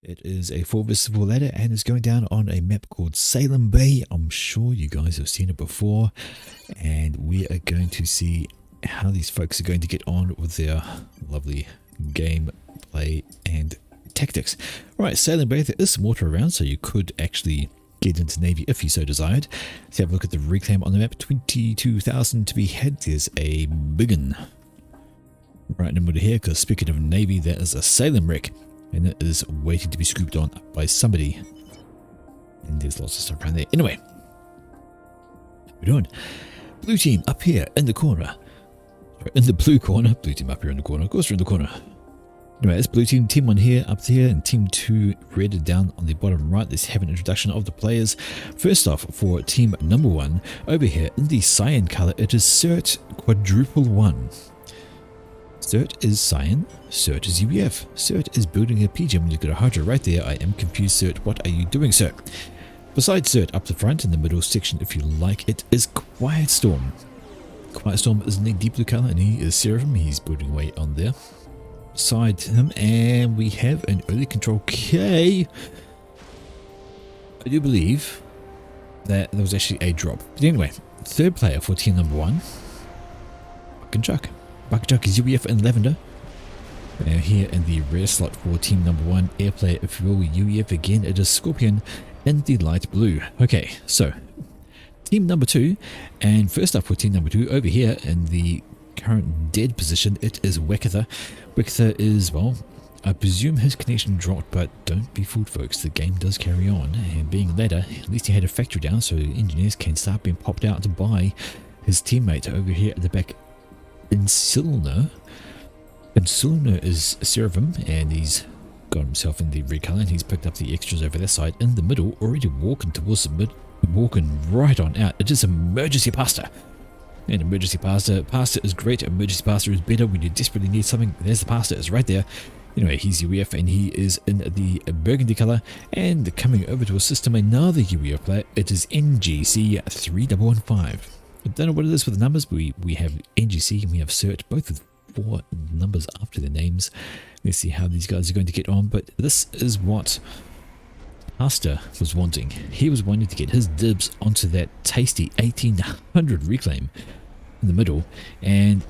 It is a 4 vs 4 ladder and it's going down on a map called SalemBay. I'm sure you guys have seen it before, and we are going to see how these folks are going to get on with their lovely gameplay and tactics. Alright, SalemBay, there is some water around, so you could actually get into Navy if you so desired. Let's have a look at the reclaim on the map. 22,000 to be had. There's a big one right in the middle here, because speaking of Navy, that is a Salem wreck. And it is waiting to be scooped on by somebody. And there's lots of stuff around there. Anyway, what we're doing. Blue team up here in the corner. Sorry, in the blue corner. Blue team up here in the corner. Of course, we're in the corner. Anyway, it's blue team. Team 1 here, up here. And team 2 red down on the bottom right. Let's have an introduction of the players. First off, for team number 1, over here in the cyan color, it is Cert Quadruple 1. Cert is Cyan, Cert is UEF, Cert is building a PG. When you got a Hydra right there. I am confused, Cert. What are you doing, sir? Besides Cert, up the front in the middle section, if you like, it is Quiet Storm. Quiet Storm is in the deep blue color and he is Seraphim. He's building away on there. Beside him, and we have an early control K. I do believe that there was actually a drop. But anyway, third player for team number 1, Buck and Chuck. Buck is UEF and Lavender. Now here in the rare slot for team number 1, air player, if you will, UEF again, it is Scorpion in the light blue. Okay, so team number 2, and first up for team number 2, over here in the current dead position, it is Wekatha. Wekatha is, well, I presume his connection dropped, but don't be fooled, folks, the game does carry on, and being ladder, at least he had a factory down, so engineers can start being popped out to buy his teammate over here at the back. Insulner is Seraphim, and he's got himself in the red color, and he's picked up the extras over that side. In the middle, already walking towards the mid, walking right on out. It is Emergency Pasta. And Emergency Pasta is great. Emergency Pasta is better when you desperately need something. There's the pasta, it's right there. Anyway, he's UEF and he is in the burgundy color, and coming over to assist him, another UEF player. It is NGC 3115. I don't know what it is with the numbers, but we have NGC and we have Cert, both with 4 numbers after their names. Let's see how these guys are going to get on, but this is what Pasta was wanting. He was wanting to get his dibs onto that tasty 1800 reclaim in the middle, and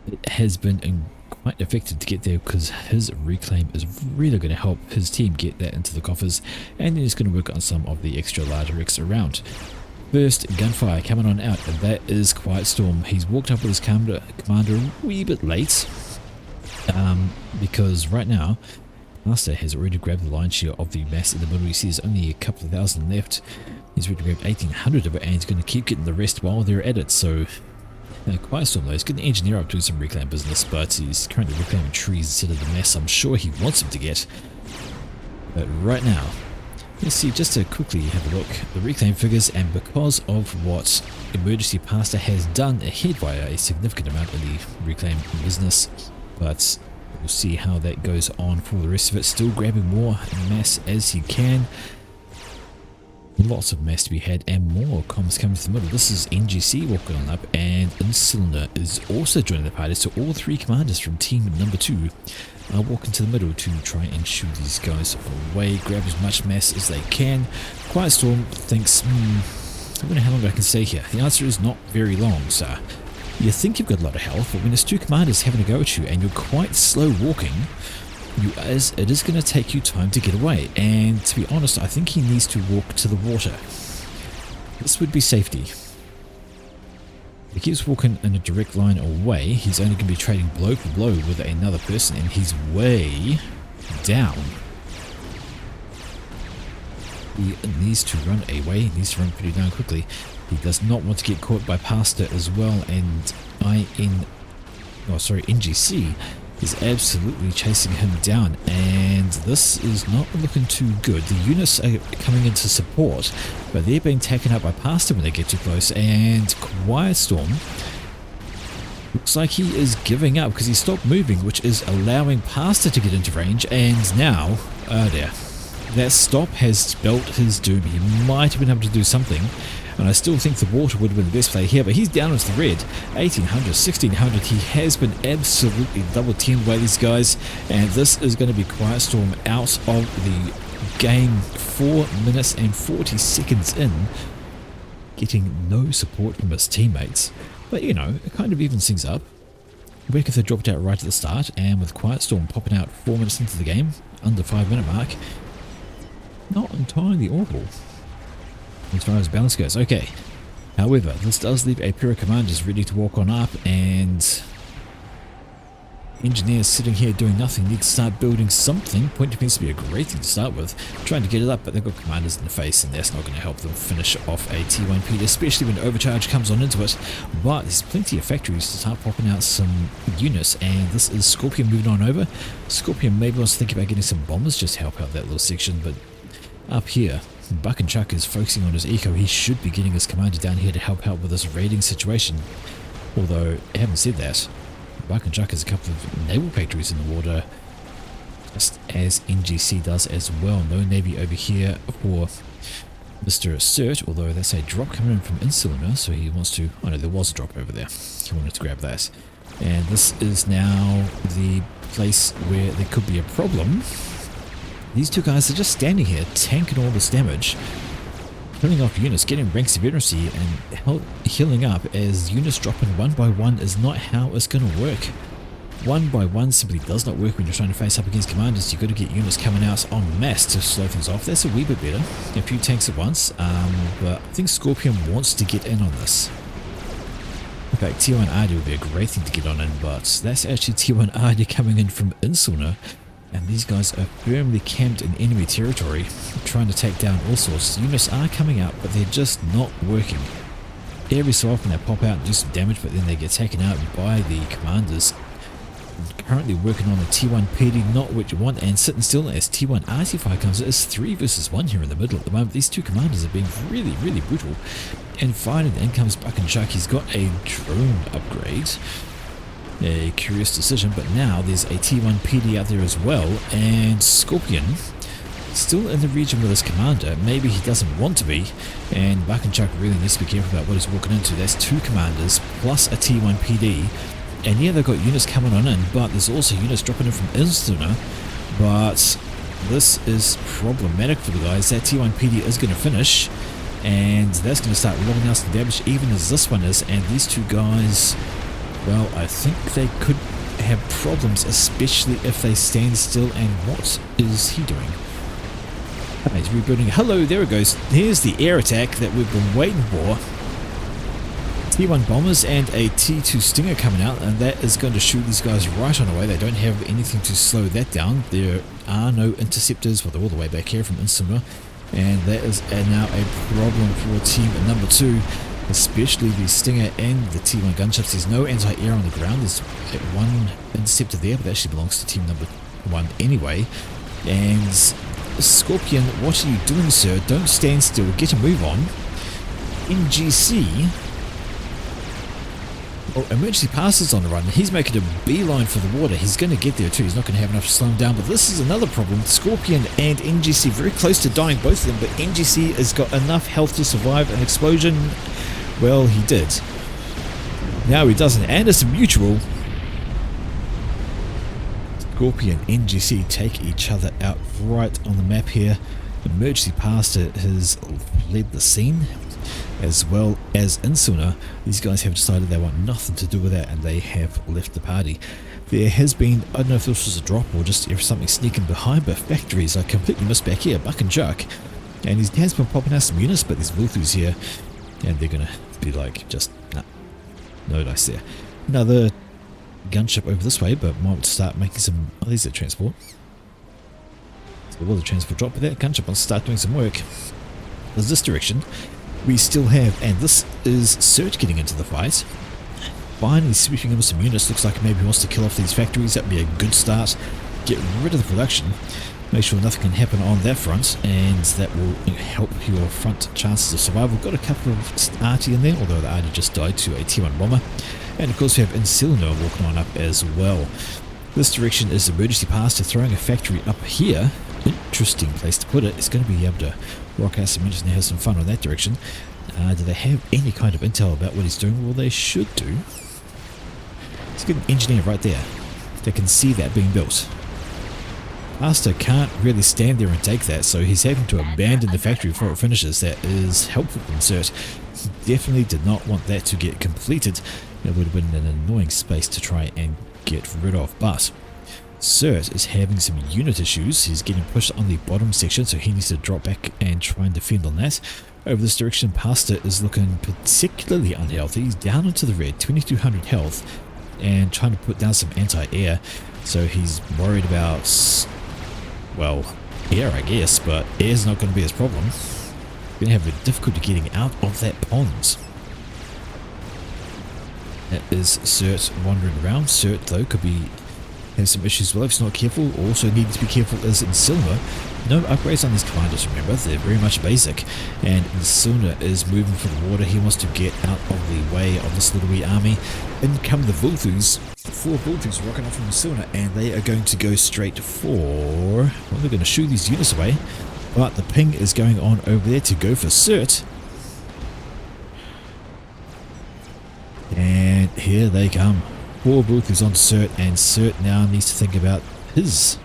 it has been quite effective to get there, because his reclaim is really going to help his team get that into the coffers, and then he's going to work on some of the extra large wrecks around. First gunfire coming on out, and that is Quiet Storm. He's walked up with his commander a wee bit late, because right now Master has already grabbed the lion's share of the mass in the middle. You see there's only a couple of thousand left. He's already grabbed 1800 of it, and he's going to keep getting the rest while they're at it. So Quiet Storm though, he's getting the engineer up doing some reclaim business, but he's currently reclaiming trees instead of the mass I'm sure he wants him to get. But right now, let's see, just to quickly have a look, the reclaim figures, and because of what Emergency Pasta has done ahead by a significant amount in the reclaim business, but we'll see how that goes on for the rest of it. Still grabbing more mass as he can. Lots of mass to be had, and more comms coming to the middle. This is NGC walking on up, and Incylinder is also joining the party, so all 3 commanders from team number 2 are walking to the middle to try and shoot these guys away, grab as much mass as they can. Quiet Storm thinks, I don't know how long I can stay here. The answer is not very long, sir. You think you've got a lot of health, but when there's 2 commanders having a go at you and you're quite slow walking, it is going to take you time to get away. And to be honest, I think he needs to walk to the water. This would be safety. If he keeps walking in a direct line away, he's only going to be trading blow for blow with another person, and he's way down. He needs to run away. He needs to run pretty darn quickly. He does not want to get caught by Pasta as well, and NGC is absolutely chasing him down, and this is not looking too good. The units are coming into support, but they're being taken out by Pasta when they get too close, and Quiet Storm looks like he is giving up because he stopped moving, which is allowing Pasta to get into range, and now, oh dear, that stop has spelt his doom. He might have been able to do something, and I still think the water would have been the best play here, but he's down into the red. 1800, 1600, he has been absolutely double teamed by these guys, and this is going to be Quiet Storm out of the game 4 minutes and 40 seconds in, getting no support from his teammates. But you know, it kind of evens things up. Wickether dropped out right at the start, and with Quiet Storm popping out 4 minutes into the game, under 5 minute mark, not entirely awful as far as balance goes. Okay, however, this does leave a pair of commanders ready to walk on up, and engineers sitting here doing nothing need to start building something. Point defense to be a great thing to start with, trying to get it up, but they've got commanders in the face, and that's not going to help them finish off a T1 PD, especially when overcharge comes on into it. But there's plenty of factories to start popping out some units, and this is Scorpion moving on over. Scorpion maybe wants to think about getting some bombers just to help out that little section, but up here, Buck and Chuck is focusing on his eco. He should be getting his commander down here to help out with this raiding situation. Although, having said that, Buck and Chuck has a couple of naval factories in the water, just as NGC does as well. No navy over here for Mr. Cert, although that's a drop coming in from Insular, so he wants to... Oh no, there was a drop over there. He wanted to grab that. And this is now the place where there could be a problem. These two guys are just standing here, tanking all this damage, killing off units, getting ranks of veterancy, and healing up as units dropping one by one is not how it's going to work. One by one simply does not work when you're trying to face up against commanders. You've got to get units coming out en masse to slow things off. That's a wee bit better. A few tanks at once, but I think Scorpion wants to get in on this. In fact, T1 RD would be a great thing to get on in, but that's actually T1 RD coming in from Insulna. And these guys are firmly camped in enemy territory, trying to take down all sorts. Units are coming out, but they're just not working. Every so often they pop out and do some damage, but then they get taken out by the commanders. Currently working on the T1 PD, not what you want, and sitting still as T1 RT5 comes. It's 3 versus 1 here in the middle at the moment. These two commanders are being really, really brutal. And finally, in comes Buck and Chuck. He's got a drone upgrade. A curious decision, but now there's a T1 PD out there as well, and Scorpion still in the region with his commander. Maybe he doesn't want to be, and Buck and Chuck really needs to be careful about what he's walking into. That's 2 commanders plus a T1 PD, and yeah, they've got units coming on in, but there's also units dropping in from Instuna. But this is problematic for the guys. That T1 PD is going to finish, and that's going to start rolling out some damage, even as this one is, and these two guys... Well, I think they could have problems, especially if they stand still. And what is he doing? He's rebuilding. Hello, there it goes. Here's the air attack that we've been waiting for. T1 bombers and a T2 Stinger coming out, and that is going to shoot these guys right on away. They don't have anything to slow that down. There are no interceptors. Well, they're all the way back here from Insula, and that is now a problem for team number 2. Especially the Stinger and the T1 gunships. There's no anti-air on the ground. There's one interceptor there, but that actually belongs to team number 1 anyway. And Scorpion, what are you doing, sir? Don't stand still. Get a move on. NGC. Oh, emergency passes on the run. He's making a beeline for the water. He's going to get there too. He's not going to have enough to slow him down. But this is another problem. Scorpion and NGC very close to dying, both of them. But NGC has got enough health to survive an explosion. Well, he did. Now he doesn't, and it's a mutual. Scorpion and NGC take each other out right on the map here. Emergency pastor has fled the scene, as well as Insuna. These guys have decided they want nothing to do with that, and they have left the party. There has been, I don't know if this was a drop or just if something sneaking behind, but factories are completely missed back here. Buck and Chuck, and he has been popping out some units, but there's Vulthus here, and they're gonna be like, just nah, no dice there. Another gunship over this way, but might start making some... Oh, there's a transport. So there was a transport drop, but that gunship wants to start doing some work. There's this direction. We still have, and this is Cert getting into the fight. Finally sweeping in with some units. Looks like maybe he wants to kill off these factories. That'd be a good start. Get rid of the production. Make sure nothing can happen on that front, and that will help your front chances of survival. Got a couple of arty in there, although the arty just died to a T1 bomber. And of course we have Insilno walking on up as well. This direction is emergency pass to throwing a factory up here. interesting place to put it. It's going to be able to rock out some units and have some fun on that direction. Do they have any kind of intel about what he's doing? Well, they should do. He's got an engineer right there that can see that being built. Master can't really stand there and take that, so he's having to abandon the factory before it finishes. That is helpful to insert. He definitely did not want that to get completed. It would have been an annoying space to try and get rid of, but Cert is having some unit issues. He's getting pushed on the bottom section, so he needs to drop back and try and defend on that. Over this direction, Pastor is looking particularly unhealthy. He's down into the red, 2200 health, and trying to put down some anti-air. So he's worried about, well, air, I guess, but air's not going to be his problem. Going to have a difficulty getting out of that pond. That is Cert wandering around. Cert, though, could be have some issues well if he's not careful. Also needing to be careful is Insilna. No upgrades on these commanders, remember, they're very much basic. And Insilna is moving for the water. He wants to get out of the way of this little wee army. In come the Vulthus. 4 Vulthus rocking off from Insilna, and they are going to go straight for, well, they're going to shoo these units away. But the ping is going on over there to go for Cert. And here they come. 4 Vulthus onto Cert, and Cert now needs to think about his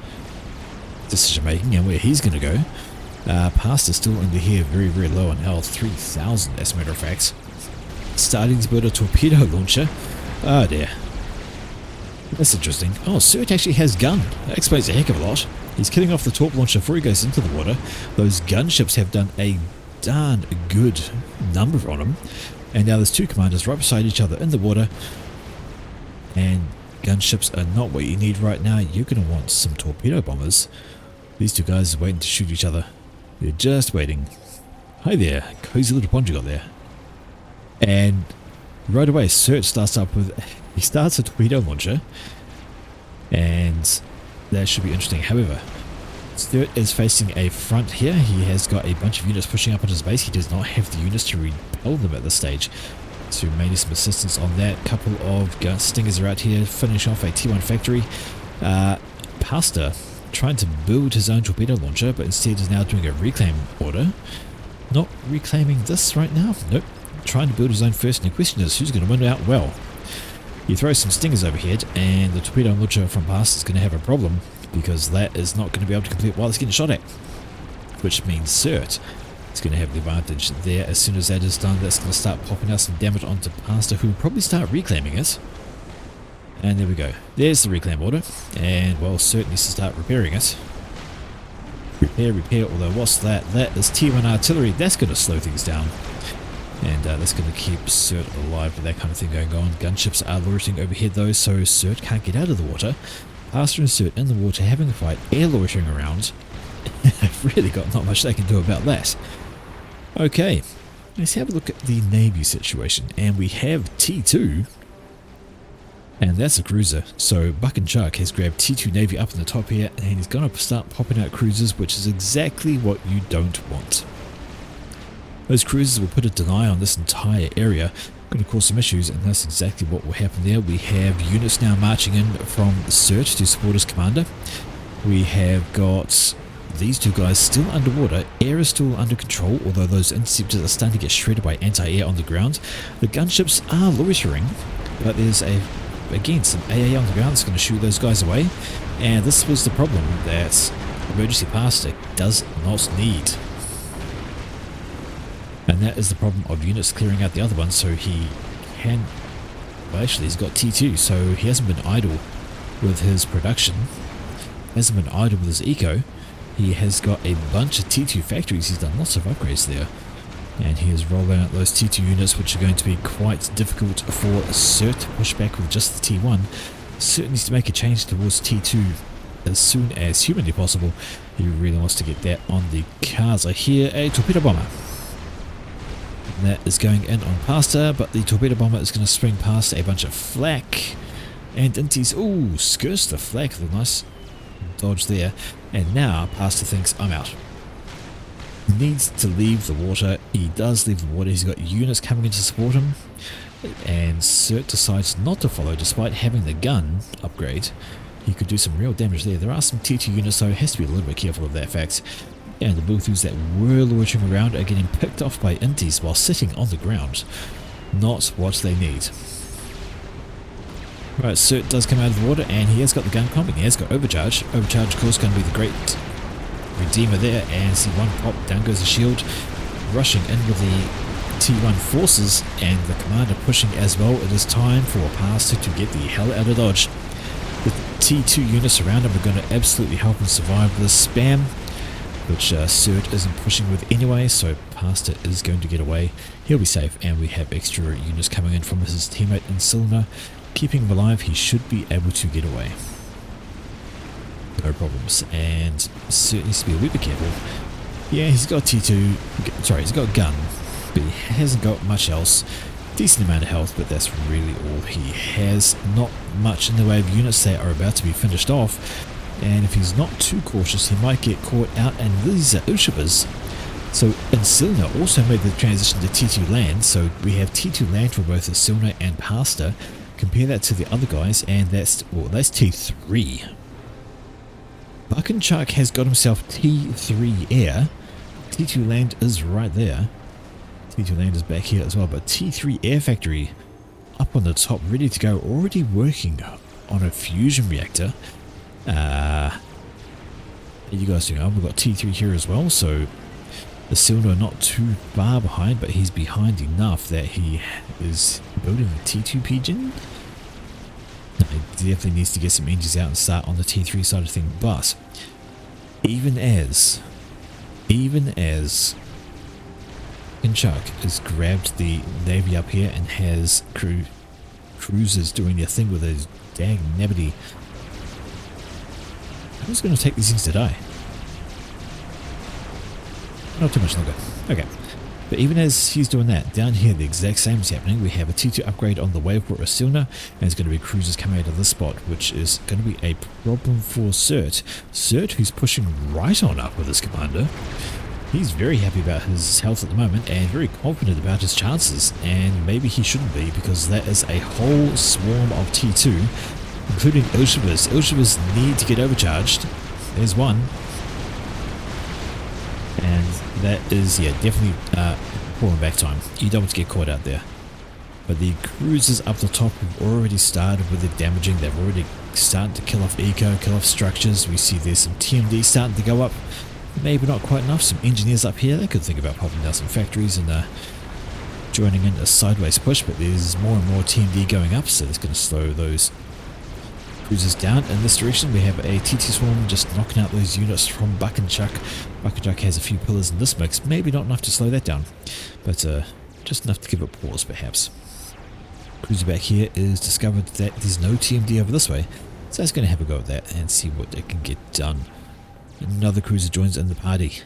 decision making and where he's going to go. Pastor's still under here, very, very low on health, 3000 as a matter of fact. Starting to build a torpedo launcher. Oh dear. That's interesting. Oh, Cert actually has gun. That explains a heck of a lot. He's killing off the torp launcher before he goes into the water. Those gunships have done a darn good number on him. And now there's 2 commanders right beside each other in the water. And gunships are not what you need right now. You're going to want some torpedo bombers. These 2 guys are waiting to shoot each other. They're just waiting. Hi there, cozy little pond you got there. And right away, Cert starts up with, he starts a torpedo launcher. And that should be interesting. However, Cert is facing a front here. He has got a bunch of units pushing up on his base. He does not have the units to repel them at this stage. So may need some assistance on that. Couple of gun stingers are out here, finish off a T1 factory. Pastor trying to build his own torpedo launcher, but instead is now doing a reclaim order. Not reclaiming this right now. Nope. Trying to build his own first, and the question is who's going to win out well. He throws some stingers overhead, and the torpedo launcher from Pastor is going to have a problem because that is not going to be able to complete while it's getting shot at. Which means Cert is going to have the advantage there. As soon as that is done, that's going to start popping out some damage onto Pastor, who will probably start reclaiming it. And there we go. There's the reclaim order. And, well, Cert needs to start repairing it. Repair, although what's that? That is T1 artillery. That's going to slow things down. And that's going to keep Cert alive with that kind of thing going on. Gunships are loitering overhead though, so Cert can't get out of the water. Pastor and Cert in the water having a fight, air loitering around. I've really got not much they can do about that. Okay, let's have a look at the Navy situation. And we have T2. And that's a cruiser. So Buck and Chuck has grabbed T2 Navy up in the top here, and he's going to start popping out cruisers, which is exactly what you don't want. Those cruisers will put a deny on this entire area, going to cause some issues, and that's exactly what will happen there. We have units now marching in from Cert to support his commander. We have got these 2 guys still underwater. Air is still under control, although those interceptors are starting to get shredded by anti-air on the ground. The gunships are loitering, but there's again some AA on the ground that's going to shoot those guys away. And this was the problem that Emergency Pastor does not need. And that is the problem of units clearing out the other ones, so he can, well actually he's got T2, so he hasn't been idle with his production, hasn't been idle with his eco. He has got a bunch of T2 factories. He's done lots of upgrades there, and he is rolling out those T2 units, which are going to be quite difficult for Cert to push back with just the T1. Cert needs to make a change towards T2 as soon as humanly possible. He really wants to get that on the cards. I hear a torpedo bomber. And that is going in on Pastor, but the torpedo bomber is going to spring past a bunch of flak. And Inti's, ooh, skirts the flak. The nice dodge there. And now Pastor thinks, I'm out. He needs to leave the water. He does leave the water. He's got units coming in to support him. And Cert decides not to follow despite having the gun upgrade. he could do some real damage there. There are some T2 units, so has to be a little bit careful of that fact. And the bullthus that were loitering around are getting picked off by inties while sitting on the ground. Not what they need. Right, Cert does come out of the water, and he has got the gun comp, and he has got Overcharge. Overcharge, of course, going to be the great redeemer there, and see one pop, down goes the shield, rushing in with the T1 forces, and the commander pushing as well. It is time for Pastor to get the hell out of dodge. The T2 units around him are going to absolutely help him survive this spam, which Cert isn't pushing with anyway, so Pastor is going to get away. He'll be safe, and we have extra units coming in from his teammate in Silna. Keeping him alive, he should be able to get away. No problems, and Cert needs to be a wee bit careful. Yeah, he's got T2, sorry, he's got a gun, but he hasn't got much else. Decent amount of health, but that's really all he has. Not much in the way of units that are about to be finished off. And if he's not too cautious, he might get caught out, and these are Ushibas. So Silna also made the transition to T2 land, so we have T2 land for both Silna and Pastor. Compare that to the other guys, and that's T3. Buckenchuck has got himself T3 air. T2 land is right there. T2 land is back here as well, but T3 air factory up on the top, ready to go, already working on a fusion reactor. You guys do know we've got T3 here as well, so the Silna not too far behind, but he's behind enough that he is building a T2 pigeon. He definitely needs to get some engines out and start on the T3 side of things, but even as Inchuk has grabbed the Navy up here and has cruisers doing their thing with those dang nabbity. Who's going to take these things to die? Not too much longer. Okay. But even as he's doing that, down here the exact same is happening. We have a T2 upgrade on the way for Silna, and there's going to be cruisers coming out of this spot, which is going to be a problem for Cert. Cert, who's pushing right on up with his commander. He's very happy about his health at the moment and very confident about his chances, and maybe he shouldn't be, because that is a whole swarm of T2, including Ilshibas. Ilshibas need to get overcharged. There's one. And that is, yeah, definitely pulling back time. You don't want to get caught out there. But the cruisers up the top have already started with their damaging. They've already started to kill off eco, kill off structures. We see there's some TMD starting to go up. Maybe not quite enough. Some engineers up here, they could think about popping down some factories and joining in a sideways push, but there's more and more TMD going up, so that's going to slow those cruisers down. In this direction, we have a TT swarm just knocking out those units from Buckenchuck. Buckenchuck has a few pillars in this mix, maybe not enough to slow that down, but just enough to give it pause perhaps. Cruiser back here is discovered that there's no TMD over this way, so it's going to have a go at that and see what they can get done. Another cruiser joins in the party,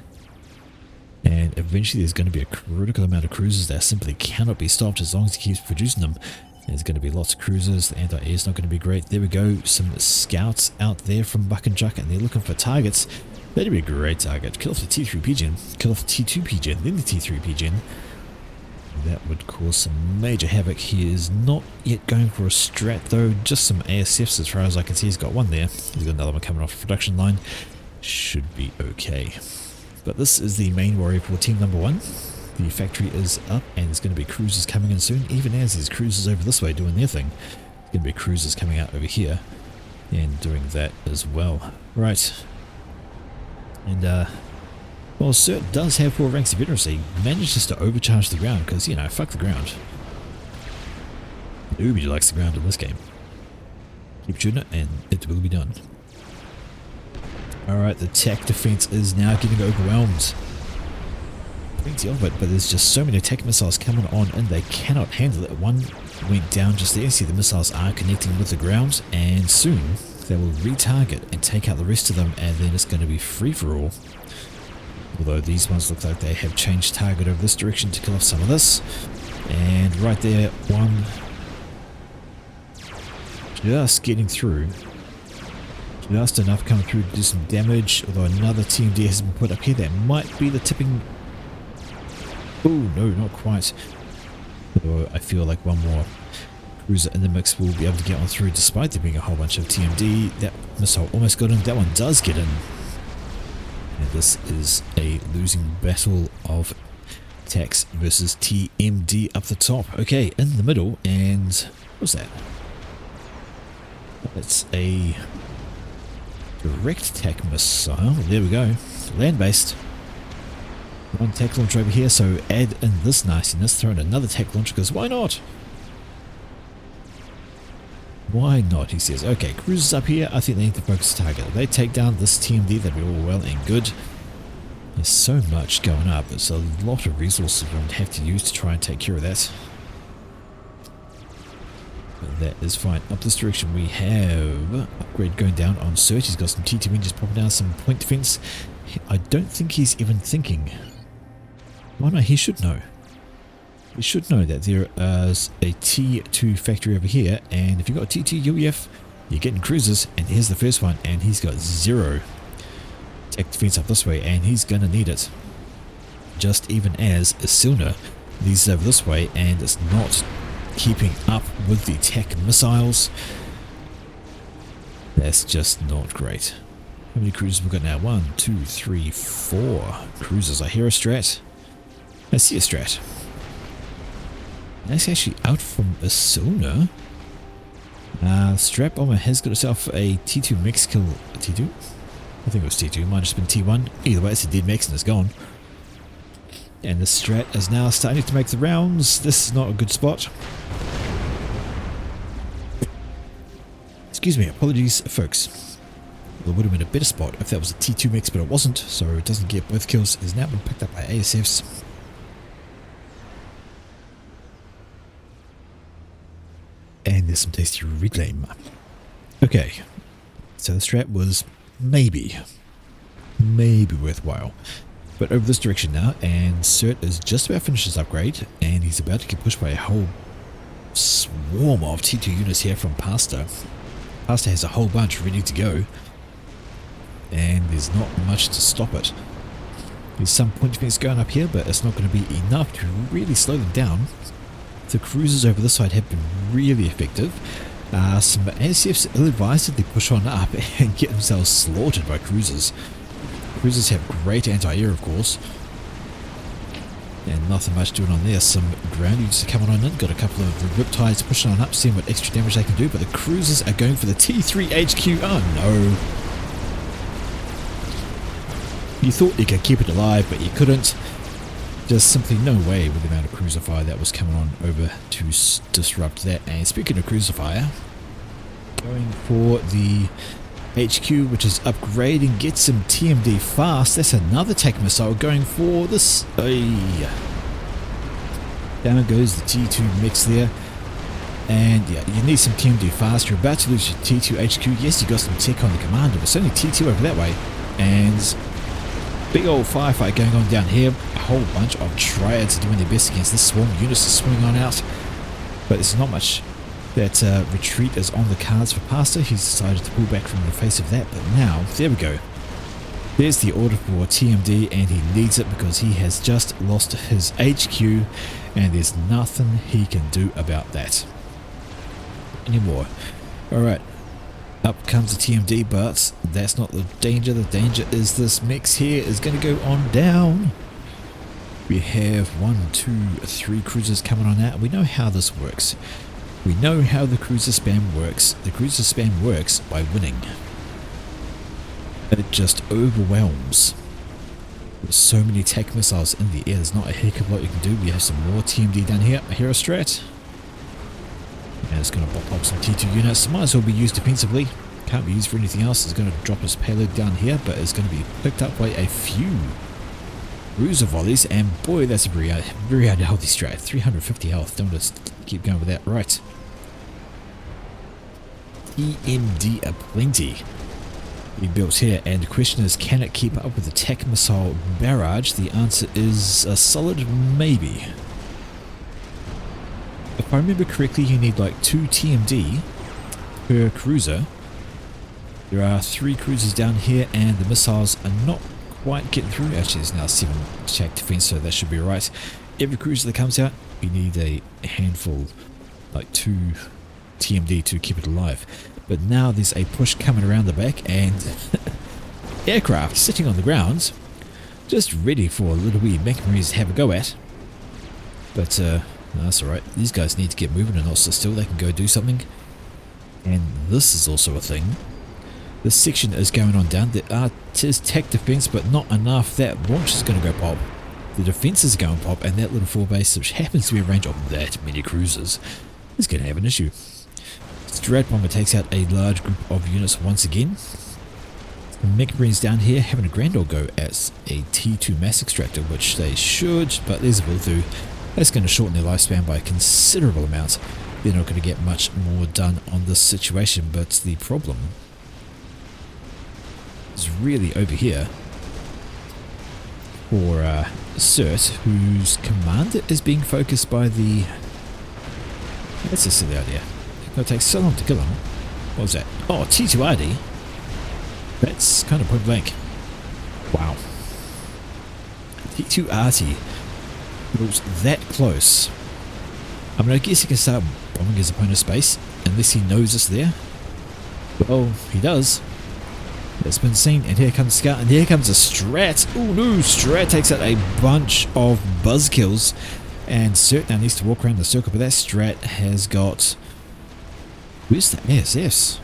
and eventually there's going to be a critical amount of cruisers that simply cannot be stopped as long as he keeps producing them. There's going to be lots of cruisers. The anti-air is not going to be great. There we go, some scouts out there from Buckenchuck, and they're looking for targets. That'd be a great target. Kill off the T3 pigeon, kill off the T2 pigeon, then the T3 pigeon. That would cause some major havoc. He is not yet going for a strat though, just some ASFs as far as I can see. He's got one there. He's got another one coming off the production line. Should be okay. But this is the main warrior for team number one. The factory is up, and there's going to be cruisers coming in soon, even as there's cruisers over this way doing their thing. There's going to be cruisers coming out over here and doing that as well. Right. And, well, Cert does have 4 ranks of veterancy. Manages to overcharge the ground, because, you know, fuck the ground. Nobody likes the ground in this game. Keep shooting it, and it will be done. Alright, the tech defense is now getting overwhelmed. Plenty of it, but there's just so many attack missiles coming on and they cannot handle it. One went down just there. See, the missiles are connecting with the ground, and soon they will retarget and take out the rest of them, and then it's going to be free for all. Although these ones look like they have changed target over this direction to kill off some of this. And right there, one just getting through. Just enough coming through to do some damage, although another TMD has been put up here. That might be the tipping. Oh no, not quite. Although I feel like one more cruiser in the mix will be able to get on through despite there being a whole bunch of TMD. That missile almost got in. That one does get in. And this is a losing battle of Tax versus TMD up the top. Okay, in the middle, and what's that? It's a direct attack missile. There we go. Land-based. One tack launcher over here, so add in this nastiness. Throw in another tack launcher, because why not? Why not, he says. Okay, cruisers up here. I think they need to focus the target. If they take down this TMD, that'd be all well and good. There's so much going up. It's a lot of resources we're going to have to use to try and take care of that. But that is fine. Up this direction we have upgrade going down on Search. He's got some T2 just popping down, some point defense. I don't think he's even thinking. Why not? He should know. He should know that there is a T2 factory over here, and if you've got a T2 UEF, you're getting cruisers, and here's the first one, and he's got 0 tech defense up this way, and he's going to need it. Just even as Silna leads over this way, and it's not keeping up with the tech missiles. That's just not great. How many cruisers we've got now? 1, 2, 3, 4 cruisers. I hear a strat. I see a strat. That's actually out from Asuna. Strap Bomber has got itself a T2 mix kill. T2? I think it was T2. Might have just been T1. Either way, it's a dead mix and it's gone. And the strat is now starting to make the rounds. This is not a good spot. Excuse me, apologies, folks. Well, it would have been a better spot if that was a T2 mix, but it wasn't, so it doesn't get both kills. It has now been picked up by ASFs. And there's some tasty reclaim. Okay, so the strat was maybe worthwhile. But over this direction now, and Cert is just about finished his upgrade, and he's about to get pushed by a whole swarm of T2 units here from Pasta. Pasta has a whole bunch ready to go, and there's not much to stop it. There's some point defense going up here, but it's not going to be enough to really slow them down. The cruisers over this side have been really effective. Some ASFs ill-advisedly push on up and get themselves slaughtered by cruisers. Cruisers have great anti-air, of course, and nothing much doing on there. Some ground units are coming on in, got a couple of Riptides pushing on up, seeing what extra damage they can do, but the cruisers are going for the T3 HQ. Oh no. You thought you could keep it alive, but you couldn't. Just simply no way with the amount of cruiser fire that was coming on over to disrupt that. And speaking of cruiser fire, going for the HQ, which is upgrading, get some TMD fast. That's another tech missile going for this. Down goes the T2 mix there. And yeah, you need some TMD fast. You're about to lose your T2 HQ. Yes, you got some tech on the commander, but it's only T2 over that way. And big old firefight going on down here. A whole bunch of triads are doing their best against this swarm. Units are swinging on out, but there's not much. That retreat is on the cards for Pasta. He's decided to pull back from the face of that, but now, there we go. There's the order for TMD, and he needs it because he has just lost his HQ, and there's nothing he can do about that anymore. Alright, up comes the TMD, but that's not the danger. The danger is this mix here is going to go on down. We have 1, 2, 3 cruisers coming on out. We know how this works. We know how the cruiser spam works. The cruiser spam works by winning. It just overwhelms. There's so many attack missiles in the air. There's not a heck of a lot you can do. We have some more TMD down here. A hero strat. And it's going to pop some T2 units. Might as well be used defensively. Can't be used for anything else. It's going to drop his payload down here, but it's going to be picked up by a few cruiser volleys. And boy, that's a very unhealthy strat. 350 health. Don't just keep going with that. Right. TMD aplenty being built here, and the question is, can it keep up with the tech missile barrage? The answer is a solid maybe. If I remember correctly, you need like 2 TMD per cruiser. There are 3 cruisers down here, and the missiles are not quite getting through. Actually, there's now 7 attack defense, so that should be right. Every cruiser that comes out, you need a handful, like 2 TMD to keep it alive. But now there's a push coming around the back, and aircraft sitting on the ground, just ready for little wee mech marines to have a go at. But no, that's alright. These guys need to get moving and not sit still. They can go do something. And this is also a thing. This section is going on down. There is tech defense, but not enough. That launch is going to go pop. The defense is going pop, and that little 4 base, which happens to be a range of that many cruisers, is going to have an issue. Strat Bomber takes out a large group of units once again. The mech marines down here having a grand old go at a T2 mass extractor, which they should, but there's a will do. That's going to shorten their lifespan by a considerable amount. They're not going to get much more done on this situation, but the problem is really over here for Cert, whose commander is being focused by the... That's a silly idea. It's going to take so long to kill him. What was that? Oh, T2RD? That's kind of point blank. Wow. T2RT was that close. I mean, I guess he can start bombing his opponent's space, unless he knows it's there. Well, he does. It's been seen, and here comes Scout, and here comes a Strat. Oh no, Strat takes out a bunch of buzz kills, and Cert now needs to walk around the circle, but that Strat has got... Where's the ASFs?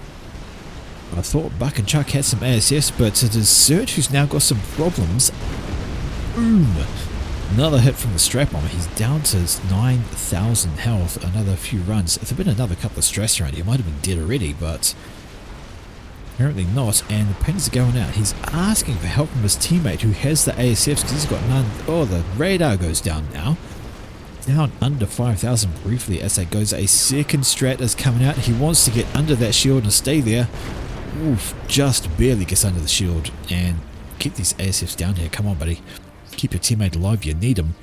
I thought Buck and Chuck had some ASFs, but it is Cert who's now got some problems. Boom! Another hit from the Strat Bomber. He's down to 9,000 health, another few runs. If there had been another couple of strats around, he might have been dead already, but apparently not, and the painters are going out. He's asking for help from his teammate who has the ASFs because he's got none. Oh, the radar goes down now. Down under 5,000 briefly as that goes. A second strat is coming out. He wants to get under that shield and stay there. Oof, just barely gets under the shield. And keep these ASFs down here. Come on, buddy. Keep your teammate alive. You need him.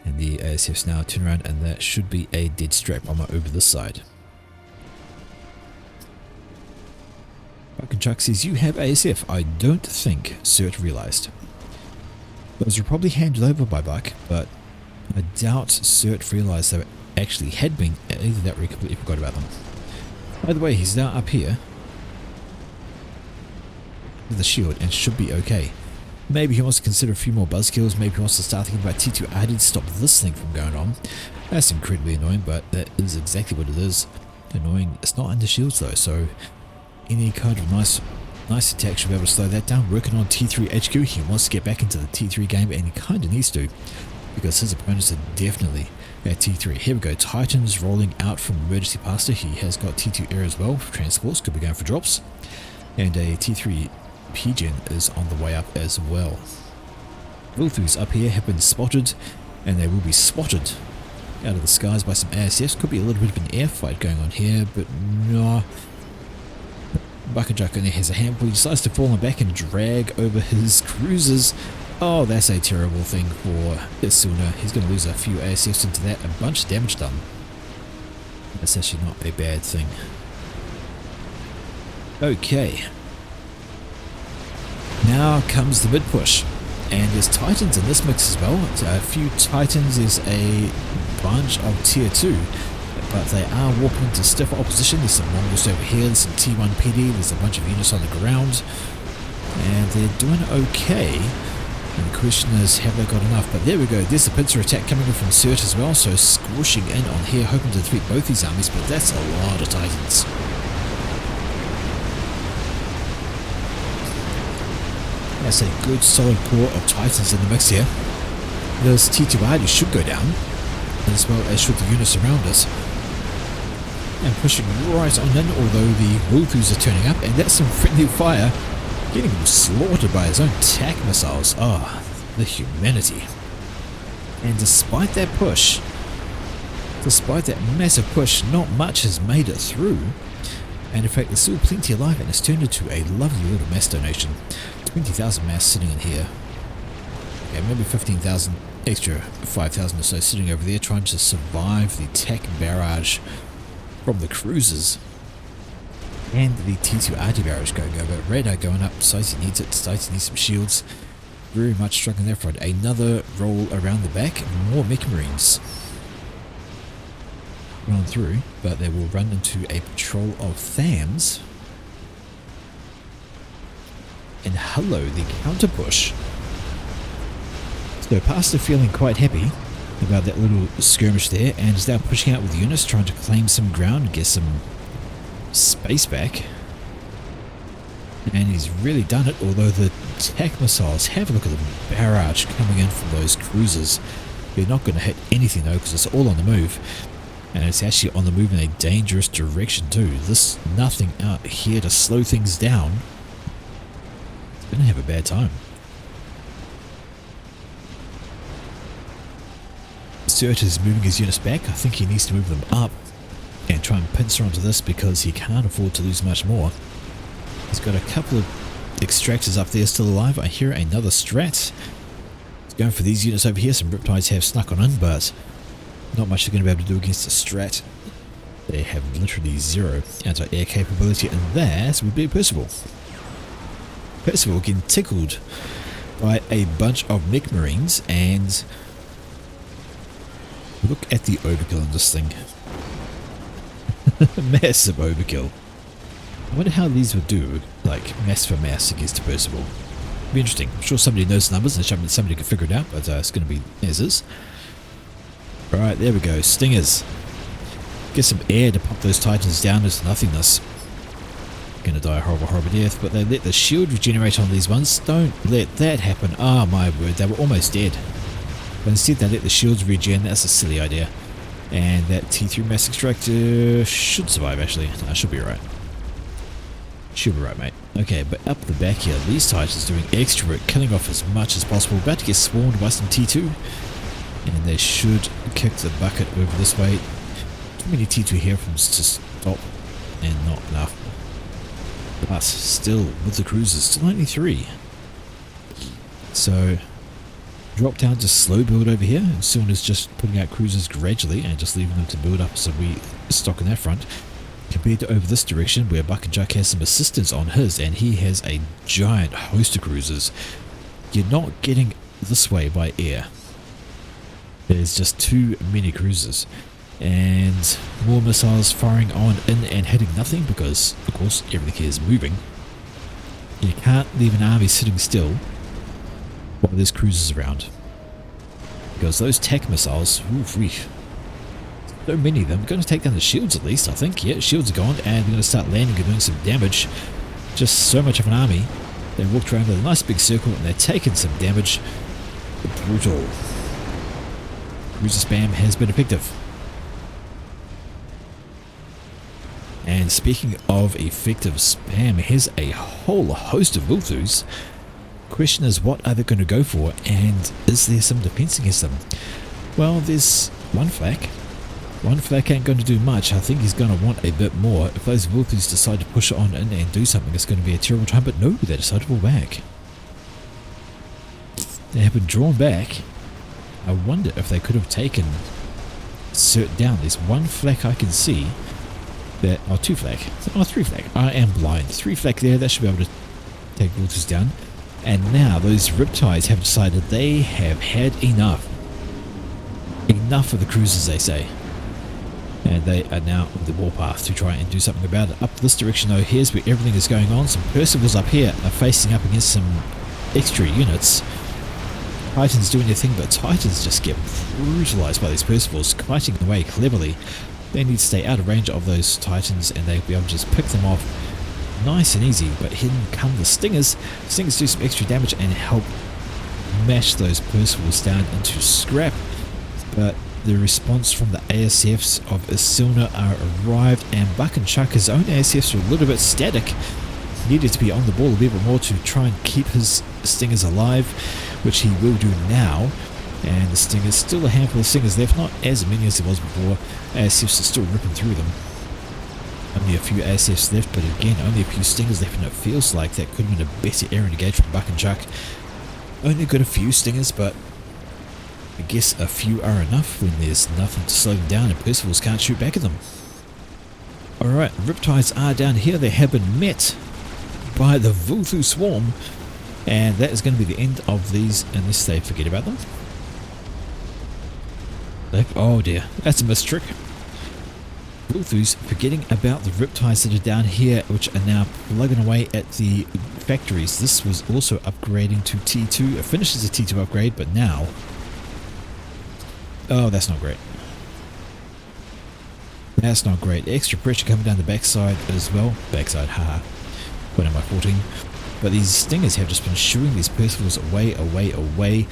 And the ASFs now turn around, and that should be a dead Strat Bomber over this side. Buck and Chuck says, you have ASF. I don't think Cert realized. Those were probably handed over by Buck, but I doubt Cert realized they actually had been. Either that or he completely forgot about them. By the way, he's now up here with the shield and should be okay. Maybe he wants to consider a few more buzz kills. Maybe he wants to start thinking about T2 added to stop this thing from going on. That's incredibly annoying, but that is exactly what it is. Annoying. It's not under shields though, so any kind of nice attack should be able to slow that down. Working on T3 HQ, he wants to get back into the T3 game, and he kind of needs to, because his opponents are definitely at T3. Here we go, Titans rolling out from emergency pastor. He has got T2 air as well for transports, could be going for drops, and a T3 PGen is on the way up as well. Wilthus up here have been spotted, and they will be swatted out of the skies by some ASFs. Could be a little bit of an air fight going on here, but no. Buckajuk only has a handful. He decides to fall on back and drag over his cruisers. Oh, that's a terrible thing for Isuna. He's going to lose a few ASFs into that. A bunch of damage done. That's actually not a bad thing. Okay. Now comes the mid push. And there's Titans in this mix as well. A few Titans, there's a bunch of tier 2. But they are walking into stiff opposition. There's some Mongols over here, there's some T1 PD, there's a bunch of units on the ground. And they're doing okay. And the question is, have they got enough? But there we go, there's a pincer attack coming in from Cert as well, so squishing in on here, hoping to defeat both these armies, but that's a lot of Titans. That's a good solid core of Titans in the mix here. Those T2RD should go down, as well as should the units around us. And pushing right on in, although the Wilthus are turning up, and that's some friendly fire, getting him slaughtered by his own TAC missiles. Ah, the humanity. And despite that push, despite that massive push, not much has made it through. And in fact, there's still plenty alive, and it's turned into a lovely little mass donation. 20,000 mass sitting in here. Yeah, maybe 15,000 extra, 5,000 or so sitting over there, trying to survive the TAC barrage from the cruisers. And the T2 RT barrage going over. Radar going up. Stacey needs it. Stacey needs some shields. Very much struggling there front. Another roll around the back. More mech marines. run on through, but they will run into a patrol of Thams. And hello, the counter push. So Pastor feeling quite happy about that little skirmish there, and is now pushing out with units, trying to claim some ground and get some space back. And he's really done it, although the attack missiles, have a look at the barrage coming in from those cruisers. They're not going to hit anything though, because it's all on the move. And it's actually on the move in a dangerous direction too. There's nothing out here to slow things down. It's going to have a bad time. Sturt is moving his units back. I think he needs to move them up and try and pincer onto this, because he can't afford to lose much more. He's got a couple of extractors up there still alive. I hear another strat. He's going for these units over here. Some Riptides have snuck on in, but not much they're going to be able to do against a strat. They have literally zero anti-air capability, and that would be Percival. Percival getting tickled by a bunch of mech marines, and look at the overkill on this thing. Massive overkill. I wonder how these would do, like, mass for mass against Percival. Be interesting. I'm sure somebody knows the numbers and somebody can figure it out, but it's going to be as is. Right, there we go. Stingers. Get some air to pump those Titans down into nothingness. Gonna die a horrible, horrible death, but they let the shield regenerate on these ones. Don't let that happen. Ah, my word, they were almost dead. But instead they let the shields regen. That's a silly idea. And that T3 mass extractor should survive, actually. I should be right. Should be right, mate. Okay, but up the back here, these Titans doing extra work, killing off as much as possible. About to get swarmed by some T2. And they should kick the bucket over this way. Too many T2 here from to stop, and not enough. But still, with the cruisers, still only 3. So, drop down to slow build over here, and soon as just putting out cruisers gradually and just leaving them to build up so we stock on that front. Compared to over this direction, where Buck and Chuck has some assistance on his, and he has a giant host of cruisers. You're not getting this way by air. There's just too many cruisers, and more missiles firing on in and hitting nothing, because of course everything here is moving. You can't leave an army sitting still while there's cruisers around, because those tech missiles, oof, so many of them, are going to take down the shields at least, I think. Yeah, shields are gone, and they're going to start landing and doing some damage. Just so much of an army. They walked around with a nice big circle, and they're taking some damage. Brutal. Cruiser spam has been effective. And speaking of effective spam, here's a whole host of Vulthus. Question is, what are they going to go for, and is there some defense against them? Well, there's one flak. One flak ain't going to do much. I think he's going to want a bit more. If those Vulthus decide to push on in and do something, it's going to be a terrible time. But no, they decide to pull back. They have been drawn back. I wonder if they could have taken Cert down. There's one flak I can see. That, oh, 2 flak. Oh, 3 flak. I am blind. 3 flak there. That should be able to take Vulthus down. And now those Riptides have decided they have had enough. Enough of the cruisers, they say. And they are now on the warpath to try and do something about it. Up this direction though, here's where everything is going on. Some Percivals up here are facing up against some extra units. Titans doing their thing, but Titans just get brutalized by these Percivals, kiting away cleverly. They need to stay out of range of those Titans, and they'll be able to just pick them off nice and easy. But in come the Stingers. Stingers do some extra damage and help mash those Percivals down into scrap. But the response from the ASFs of Isilna are arrived, and Buck and Chuck, his own ASFs, are a little bit static. Needed to be on the ball a little bit more to try and keep his Stingers alive, which he will do now. And the Stingers, still a handful of Stingers left, not as many as there was before. ASFs are still ripping through them. Only a few ASFs left, but again, only a few Stingers left, and it feels like that could have been a better air engage from Buck and Chuck. Only got a few Stingers, but I guess a few are enough when there's nothing to slow them down and Percivals can't shoot back at them. Alright, Riptides are down here. They have been met by the Vulthu Swarm, and that is going to be the end of these unless they forget about them. Oh dear, that's a mistrick. pull-throughs, forgetting about the riptides that are down here, which are now plugging away at the factories. This was also upgrading to T2. It finishes a T2 upgrade, but now... oh, that's not great. That's not great. Extra pressure coming down the backside as well. Backside, haha. What am I 14? But these stingers have just been shooing these Percivals away. The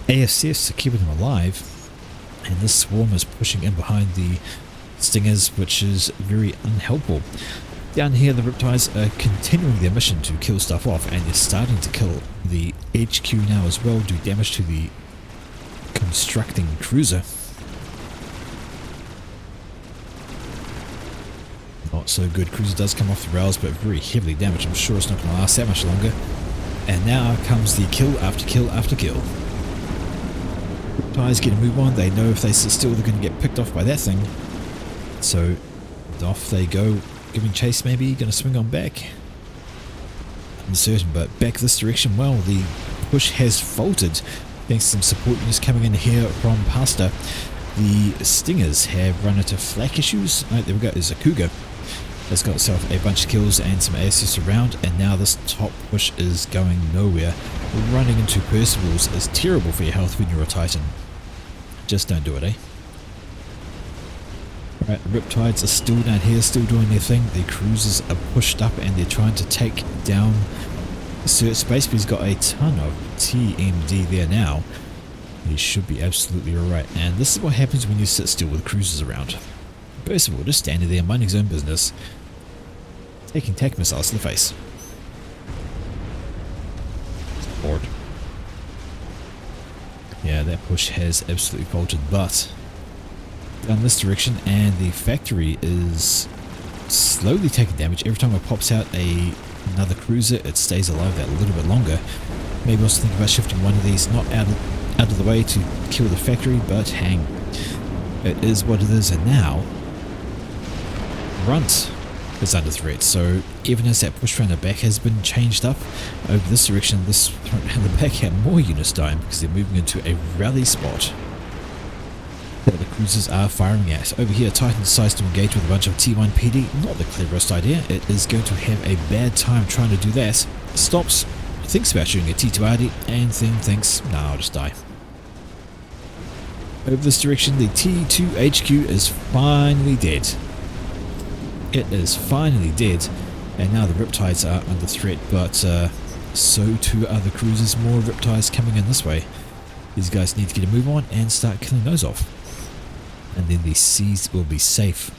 AFCFs are keeping them alive. And this swarm is pushing in behind the stingers, which is very unhelpful. Down here, the riptides are continuing their mission to kill stuff off, and they're starting to kill the HQ now as well, do damage to the constructing cruiser. Not so good. Cruiser does come off the rails, but very heavily damaged. I'm sure it's not going to last that much longer. And now comes the kill after kill after kill. Riptides get a move on. They know if they sit still, they're going to get picked off by that thing. So off they go, giving chase maybe. Going to swing on back. Uncertain, but back this direction. Well, the push has faltered thanks to some support units coming in here from Pasta. The Stingers have run into flak issues. Oh, there we go. There's a Cougar that's got itself a bunch of kills and some assists around, and now this top push is going nowhere. Running into Percivals is terrible for your health when you're a Titan. Just don't do it, eh? Right, the Riptides are still down here, still doing their thing. The cruisers are pushed up and they're trying to take down Search Space, but he's got a ton of TMD there now. He should be absolutely alright. And this is what happens when you sit still with cruisers around. Percival just standing there minding his own business, taking tac missiles to the face. Bored. Yeah, that push has absolutely faltered, but down this direction, and the factory is slowly taking damage. Every time it pops out another cruiser, it stays alive that little bit longer. Maybe also think about shifting one of these not out of the way to kill the factory, but hang, it is what it is. And now Runt is under threat, so even as that push around the back has been changed up over this direction, this around the back had more units dying because they're moving into a rally spot that the cruisers are firing at. Over here, Titan decides to engage with a bunch of T1 PD. Not the cleverest idea. It is going to have a bad time trying to do that. Stops, thinks about shooting a T2 RD, and then thinks, nah, I'll just die. Over this direction, the T2 HQ is finally dead. It is finally dead, and now the Riptides are under threat, but so too are the cruisers. More Riptides coming in this way. These guys need to get a move on and start killing those off. And then the seas will be safe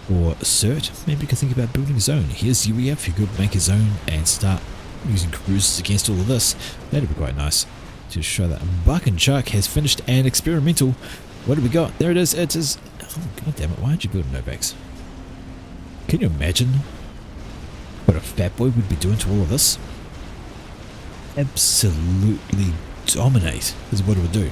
for Cert. Maybe you can think about building a zone. Here's UEF, you could make a zone and start using cruisers against all of this. That'd be quite nice to show that. Buck and Chuck has finished an experimental. What have we got? There it is. It is. Oh, god damn it. Why aren't you building Novax? Can you imagine what a Fat Boy would be doing to all of this? Absolutely dominate is what it would do.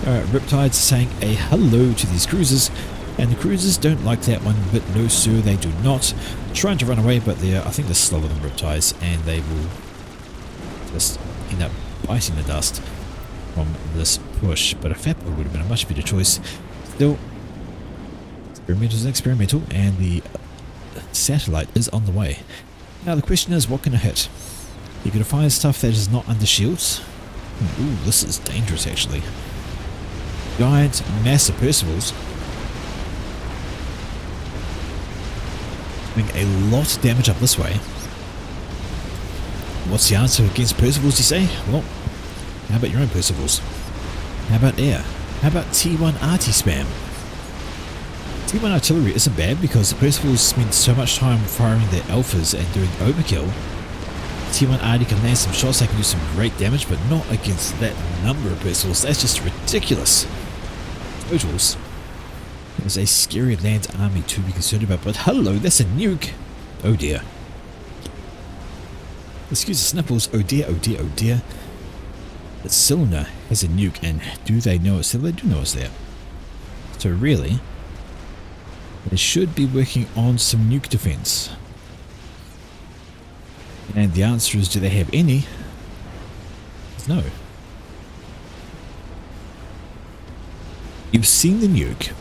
Alright, Riptides saying a hello to these cruisers, and the cruisers don't like that one, but no sir, they do not. Trying to run away, but I think they're slower than Riptides, and they will just end up biting the dust from this push. But a Fat Boy would have been a much better choice. Still, experimental is experimental, and the satellite is on the way. Now the question is, what can it hit? You're going to find stuff that is not under shields. Ooh, this is dangerous actually. Giant, massive Percivals doing a lot of damage up this way. What's the answer against Percivals, you say? Well, how about your own Percivals? How about air? How about T1 RT spam? T1 artillery isn't bad because the Percivals spend so much time firing their alphas and doing overkill. T1 RT can land some shots, they can do some great damage, but not against that number of Percivals. That's just ridiculous. Totals. There's a scary land army to be concerned about, but hello, that's a nuke. Oh dear. Excuse the sniffles. Oh dear, oh dear, oh dear. The cylinder has a nuke, and do they know it's there? They do know it's there. So really, they should be working on some nuke defense. And the answer is, do they have any? No. You've seen the nuke.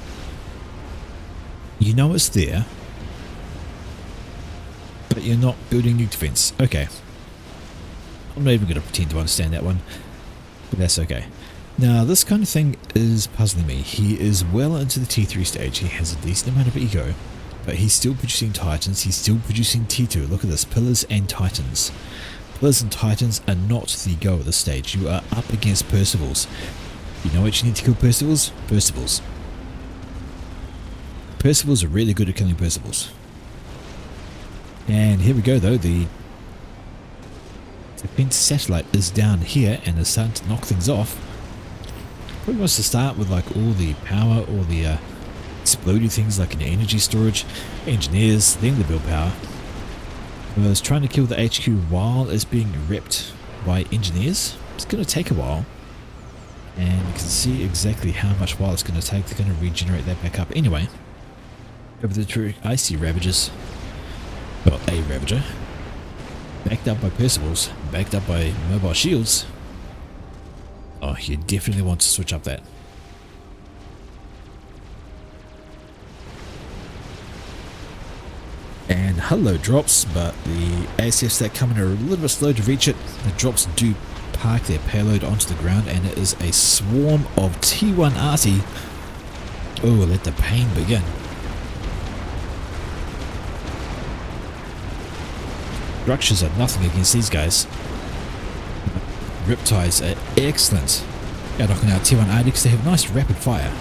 You know it's there. But you're not building nuke defense. Okay. I'm not even going to pretend to understand that one. But that's okay. Now, this kind of thing is puzzling me. He is well into the T3 stage. He has a decent amount of ego. But he's still producing Titans. He's still producing T2. Look at this. Pillars and Titans. Pillars and Titans are not the go at this stage. You are up against Percivals. You know what you need to kill Percivals? Percivals. Percivals are really good at killing Percivals. And here we go though. The defense satellite is down here and is starting to knock things off. Probably wants to start with like all the power or the exploding things like an energy storage, engineers, then the build power. I was trying to kill the HQ while it's being ripped by engineers. It's going to take a while. And you can see exactly how much while it's going to take. They're going to regenerate that back up. Anyway, over the tree, I see Ravagers. Well, a Ravager. Backed up by Percivals. Backed up by mobile shields. Oh, you definitely want to switch up that. And hello drops, but the ASFs that come in are a little bit slow to reach it. The drops do park their payload onto the ground, and it is a swarm of T1 Arty. Oh, let the pain begin. Structures are nothing against these guys. Riptides are excellent at knocking out T1 Arty because they have nice rapid fire.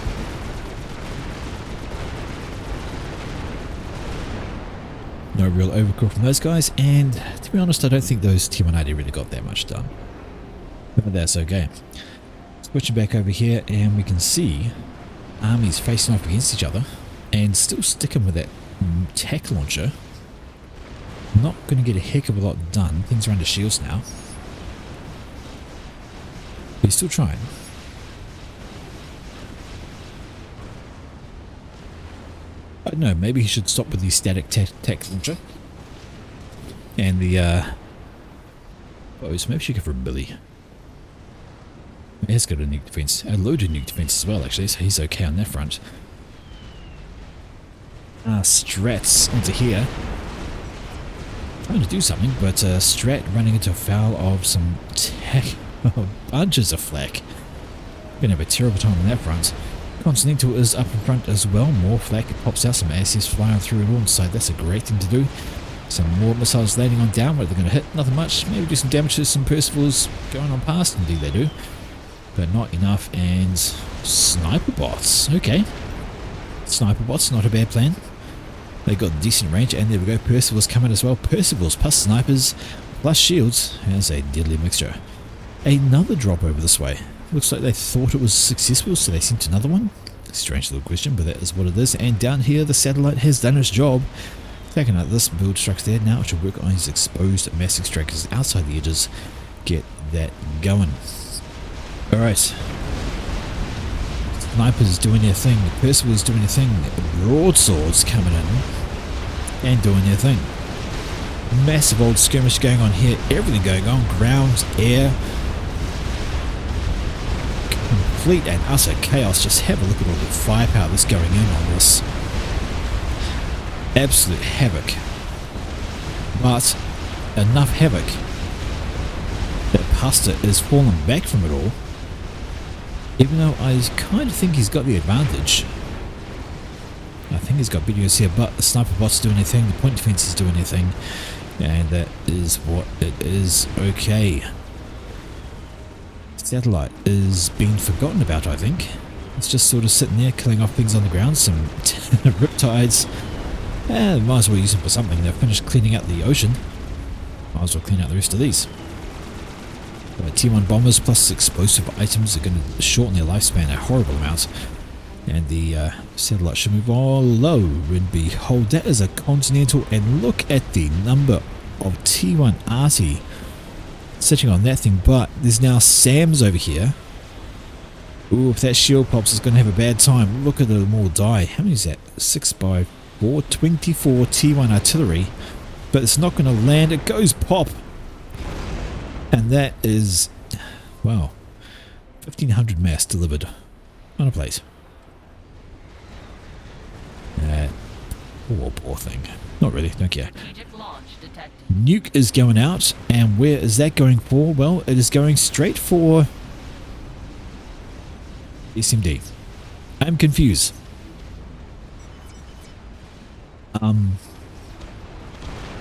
No real overkill from those guys, and to be honest, I don't think those T1 Arty really got that much done. But that's okay. Switching back over here, and we can see armies facing off against each other, and still sticking with that tech launcher. Not going to get a heck of a lot done. Things are under shields now. He's still trying. I don't know, maybe he should stop with the static tech launcher. And the, oh, so maybe she go for Billy. He has got a nuke defense, a loaded nuke defense as well, actually, so he's okay on that front. Strats onto here. Trying to do something, but Strat running into a foul of some tech, bunches of flak. Gonna have a terrible time on that front. Continental is up in front as well. More flak, it pops out, some ASFs flying through it all, so that's a great thing to do. Some more missiles landing on down, what they're going to hit, nothing much. Maybe do some damage to some Percivals going on past, indeed they do. But not enough, and sniper bots, okay. Sniper bots, not a bad plan. They got decent range, and there we go, Percivals coming as well. Percivals plus snipers plus shields has a deadly mixture. Another drop over this way. Looks like they thought it was successful, so they sent another one. Strange little question, but that is what it is. And down here, the satellite has done its job. Taking out this build structure there. Now it should work on his exposed mass extractors outside the edges. Get that going. Alright. Snipers doing their thing. Percival's doing their thing. Broadswords coming in and doing their thing. Massive old skirmish going on here. Everything going on. Ground, air. Complete and utter chaos. Just have a look at all the firepower that's going in on this. Absolute havoc. But enough havoc that Pasta is falling back from it all. Even though I kind of think he's got the advantage. I think he's got videos here, but the sniper bot's doing their thing, the point defense is doing their thing, and that is what it is. Okay. Satellite is being forgotten about, I think. It's just sort of sitting there killing off things on the ground, some riptides. Might as well use them for something. They've finished cleaning out the ocean. Might as well clean out the rest of these. T1 bombers plus explosive items are going to shorten their lifespan a horrible amount. And the satellite should move all low. And behold, that is a Continental. And look at the number of T1 Arty sitting on that thing. But there's now Sam's over here. Ooh, if that shield pops, it's going to have a bad time. Look at them all die. How many is that? 6x4, 24 T1 artillery. But it's not going to land. It goes pop. And that is, wow, 1500 mass delivered on a plate. Poor thing. Not really, don't care. Nuke is going out, and where is that going for? Well, it is going straight for SMD. I'm confused.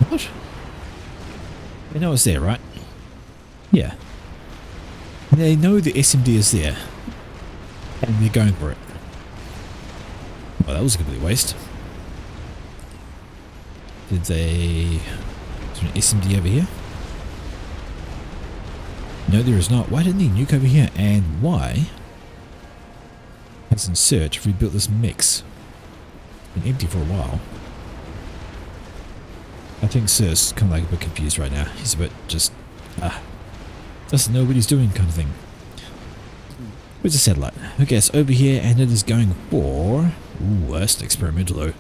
What? They know it's there, right? Yeah. They know the SMD is there, and they're going for it. Well, that was a complete waste. Did they... Is there an SMD over here? No, there is not. Why didn't he nuke over here? And why hasn't Search rebuilt this mix? It's been empty for a while. I think Sir's kind of like a bit confused right now. He's a bit just... doesn't know what he's doing kind of thing. Where's the satellite? Okay, it's over here and it is going for... Ooh, that's an experimental though.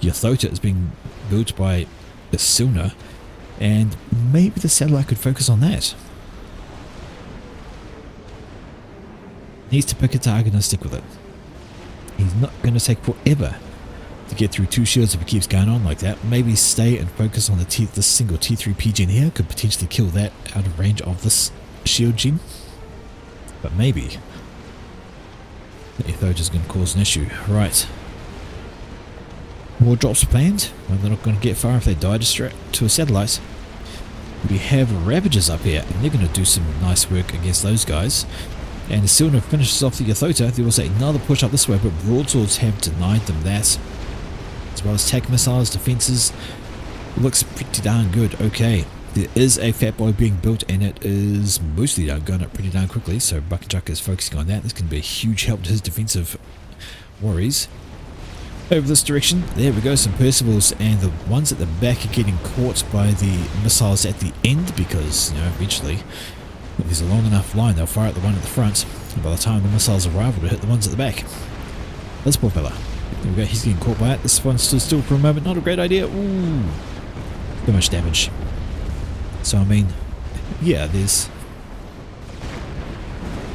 Yathota is being built by the Silna, and maybe the satellite could focus on that. Needs to pick a target and stick with it. He's not going to take forever to get through 2 shields if it keeps going on like that. Maybe stay and focus on the this single T3 P gen here. Could potentially kill that out of range of this shield gen. But maybe Yathota is going to cause an issue. Right. More drops planned. Well, they're not going to get far if they die to a satellite. We have Ravagers up here, and they're going to do some nice work against those guys. And as soon as it finishes off the Yathota, there was another push up this way, but broadswords have denied them that. As well as tac missiles, defenses. Looks pretty darn good. Okay, there is a Fat Boy being built, and it is mostly going up pretty darn quickly, so Buckachuck is focusing on that. This can be a huge help to his defensive worries. Over this direction, there we go, some Percivals, and the ones at the back are getting caught by the missiles at the end because, you know, eventually, if there's a long enough line, they'll fire at the one at the front, and by the time the missiles arrive, it'll hit the ones at the back. This poor fella. There we go, he's getting caught by it. This one stood still for a moment, not a great idea. Ooh, too much damage. So, I mean, yeah, there's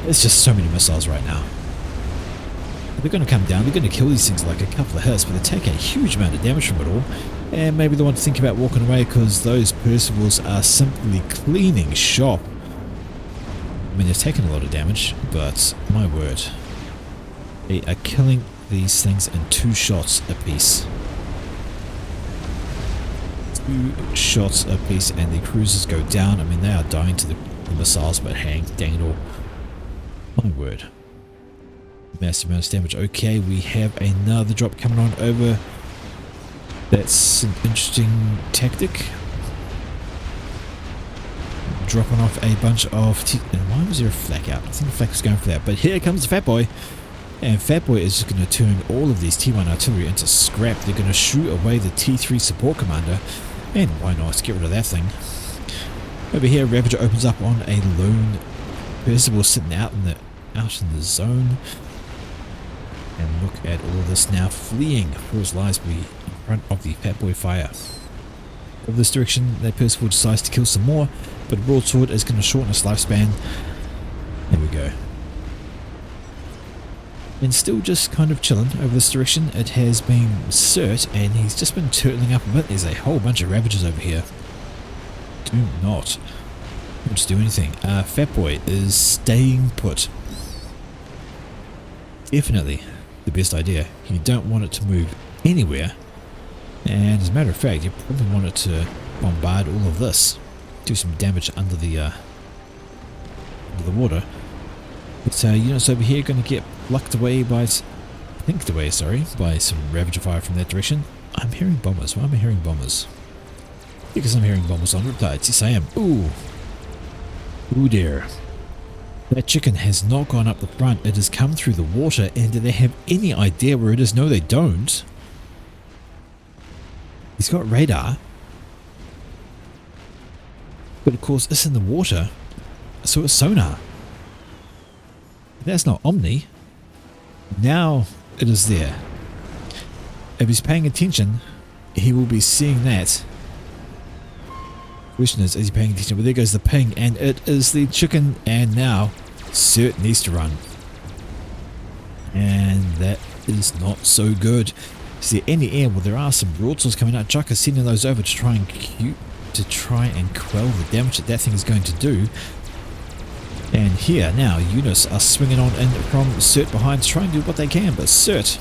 just so many missiles right now. They're going to come down, they're going to kill these things like a couple of hits, but they take a huge amount of damage from it all. And maybe they want to think about walking away because those Percivals are simply cleaning shop. I mean, they've taken a lot of damage, but my word. They are killing these things in 2 shots apiece. 2 shots apiece, and the cruisers go down. I mean, they are dying to the missiles, but hang, dang it all. My word. Massive amount of damage. Okay, we have another drop coming on over. That's an interesting tactic. Dropping off a bunch of and why was there a flak out? I think the flak was going for that. But here comes the Fat Boy. And Fat Boy is just going to turn all of these T1 artillery into scrap. They're going to shoot away the T3 support commander. And why not? Get rid of that thing. Over here, Ravager opens up on a lone Percival sitting out in the zone. And look at all this now, fleeing for his lives in front of the Fat Boy fire. Over this direction, that Percival decides to kill some more, but Broadsword is going to shorten its lifespan. There we go. And still just kind of chilling over this direction, it has been Cert, and he's just been turtling up a bit. There's a whole bunch of Ravagers over here. Do not do anything. Fat Boy is staying put. Definitely the best idea. You don't want it to move anywhere, and as a matter of fact, you probably want it to bombard all of this, do some damage under the water. But units over here are going to get plucked away by, by some Ravager fire from that direction. I'm hearing bombers. Why am I hearing bombers? Because I'm hearing bombers on Riptides. Yes, I am. Ooh dear. That chicken has not gone up the front. It has come through the water, and do they have any idea where it is? No, they don't. He's got radar. But of course, it's in the water, so it's sonar. That's not Omni. Now it is there. If he's paying attention, he will be seeing that. Question is he paying attention? Well, there goes the ping, and it is the chicken, and now Cert needs to run. And that is not so good. Is there any air? Well, there are some broadswords coming out. Chuck is sending those over to try and quell the damage that thing is going to do. And here now, units are swinging on in from Cert behind to try and do what they can, but Cert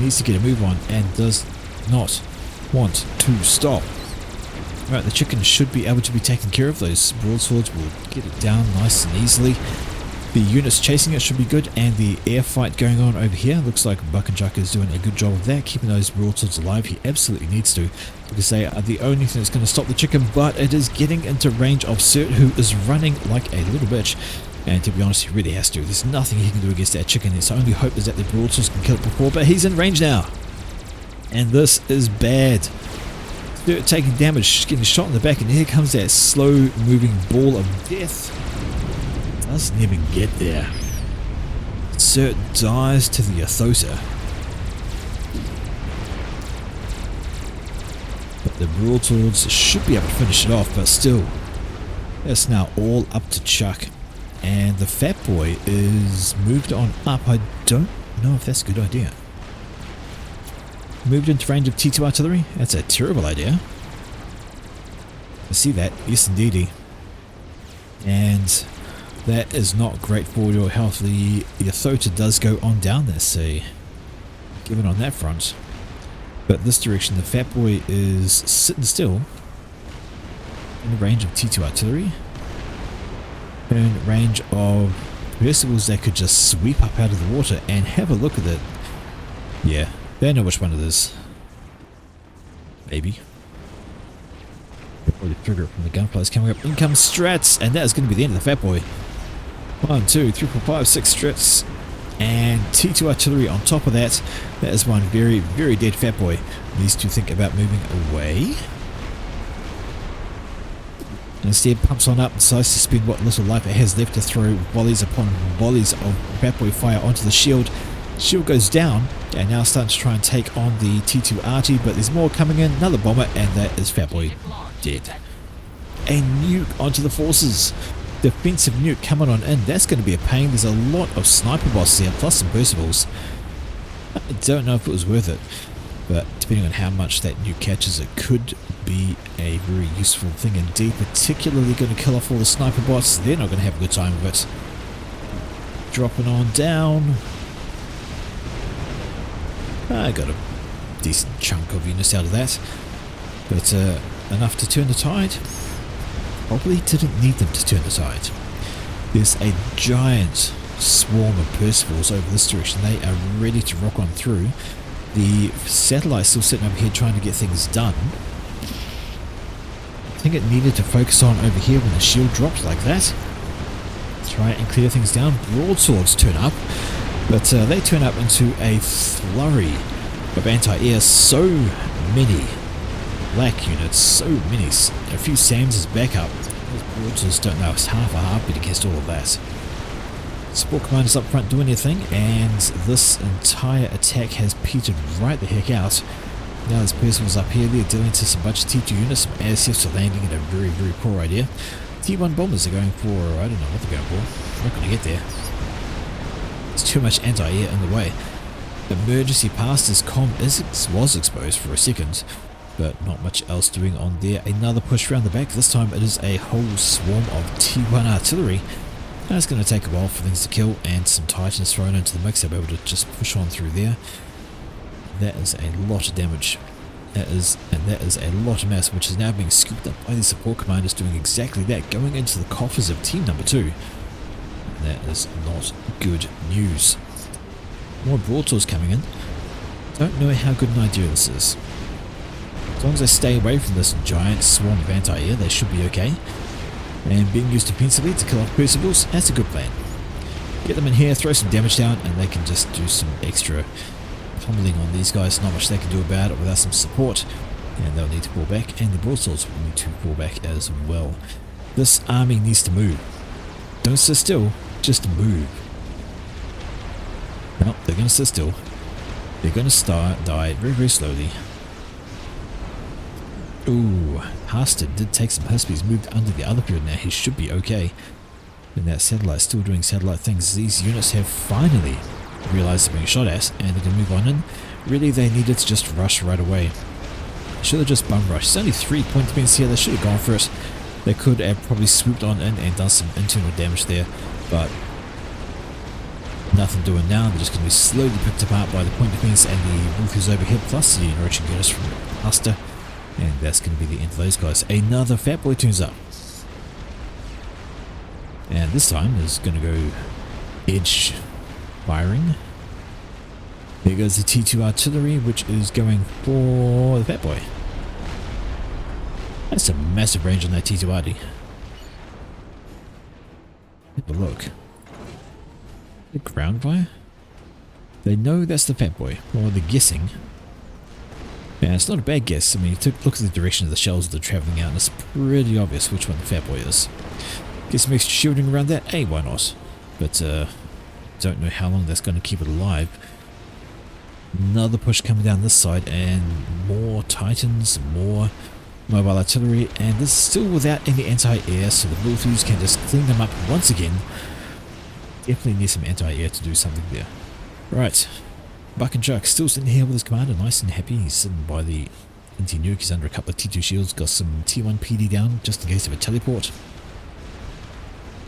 needs to get a move on and does not want to stop. Right, the chicken should be able to be taken care of. Those broadswords will get it down nice and easily. The units chasing it should be good, and the air fight going on over here looks like Buck and Chuck is doing a good job of that, keeping those broadswords alive. He absolutely needs to, because they are the only thing that's going to stop the chicken, but it is getting into range of Cert, who is running like a little bitch. And to be honest, he really has to. There's nothing he can do against that chicken. His only hope is that the broadswords can kill it before, but he's in range now. And this is bad. Cert taking damage, getting shot in the back, and here comes that slow moving ball of death. Doesn't even get there. Cert dies to the Athota. But the broadswords should be able to finish it off, but still, it's now all up to Chuck. And the fat boy is moved on up. I don't know if that's a good idea. Moved into range of T2 artillery? That's a terrible idea. I see that, yes indeedy. And that is not great for your health. The Athota does go on down there, see. Given on that front. But this direction, the fat boy is sitting still. In the range of T2 artillery. In range of Percivals that could just sweep up out of the water and have a look at it. Yeah, they know which one it is. Maybe. Probably trigger from the gunflies coming up. In comes strats, and that is going to be the end of the fat boy. 1, 2, 3, 4, 5, 6 strats. And T2 artillery on top of that. That is one very, very dead fat boy. Needs to think about moving away. Instead pumps on up and decides to spend what little life it has left to throw volleys upon volleys of fat boy fire onto the shield. Shield goes down and now starting to try and take on the T2 arty, but there's more coming in. Another bomber, and that is fat boy dead. A nuke onto the forces. Defensive nuke coming on in. That's going to be a pain. There's a lot of sniper bosses there, plus some Percivals. I don't know if it was worth it, but depending on how much that nuke catches, it could be a very useful thing indeed. Particularly going to kill off all the sniper bots. They're not going to have a good time with it. Dropping on down. I got a decent chunk of units out of that, but enough to turn the tide. Probably didn't need them to turn the tide. There's a giant swarm of Percivals over this direction. They are ready to rock on through. The satellite's still sitting over here trying to get things done. I think it needed to focus on over here when the shield dropped like that. Try and clear things down. Broadswords turn up, but they turn up into a flurry of anti-air. So many black units, so many. A few SAMs as backup. Those broadswords don't know, it's half a heartbeat against all of that. Support commanders up front doing their thing, and this entire attack has petered right the heck out. Now there's Percivals up here. They're dealing to some bunch of T2 units. Some ASFs are landing in a very, very poor idea. T1 bombers are going for, I don't know what they're going for. Not going to get there. There's too much anti-air in the way. Emergency pastors comm was exposed for a second, but not much else doing on there. Another push around the back. This time it is a whole swarm of T1 artillery. Now it's going to take a while for things to kill, and some Titans thrown into the mix. They'll be able to just push on through there. That is a lot of damage. That is a lot of mass, which is now being scooped up by the support commanders doing exactly that, going into the coffers of team number 2. That is not good news. More broadswords coming in. Don't know how good an idea this is. As long as they stay away from this giant swarm of anti-air, they should be okay. And being used defensively to kill off Percivals, that's a good plan. Get them in here, throw some damage down, and they can just do some extra pummeling on these guys. Not much they can do about it without some support, and they'll need to fall back, and the broadswords will need to fall back as well. This army needs to move. Don't sit still, just move. No, they're going to sit still. They're going to die very, very slowly. Ooh, Hastad did take some hits, but he's moved under the other field now. He should be okay. And that satellite's still doing satellite things. These units have finally realized they're being shot at, and they're going to move on in. Really, they needed to just rush right away. Should have just bum rushed. It's only 3 point defense here. They should have gone for it. They could have probably swooped on in and done some internal damage there, but nothing doing now. They're just going to be slowly picked apart by the point defense and the wolfies overhead, plus the enriching units from Master, and that's going to be the end of those guys. Another Fat Boy turns up, and this time is going to go edge firing. There goes the T2 artillery, which is going for the Fat Boy. That's a massive range on that T2 arty. Have a look. The ground fire? They know that's the Fat Boy, or they're guessing. Yeah, it's not a bad guess. I mean, you look at the direction of the shells that are travelling out, and it's pretty obvious which one the Fat Boy is. Get some extra shielding around that? Hey, why not? But, don't know how long that's going to keep it alive. Another push coming down this side, and more Titans, more mobile artillery, and this is still without any anti-air, so the wolfies can just clean them up once again. Definitely need some anti-air to do something there. Right, Buck and Chuck still sitting here with his commander, nice and happy. He's sitting by the anti-nuke. He's under a couple of T2 shields, got some T1 PD down just in case of a teleport.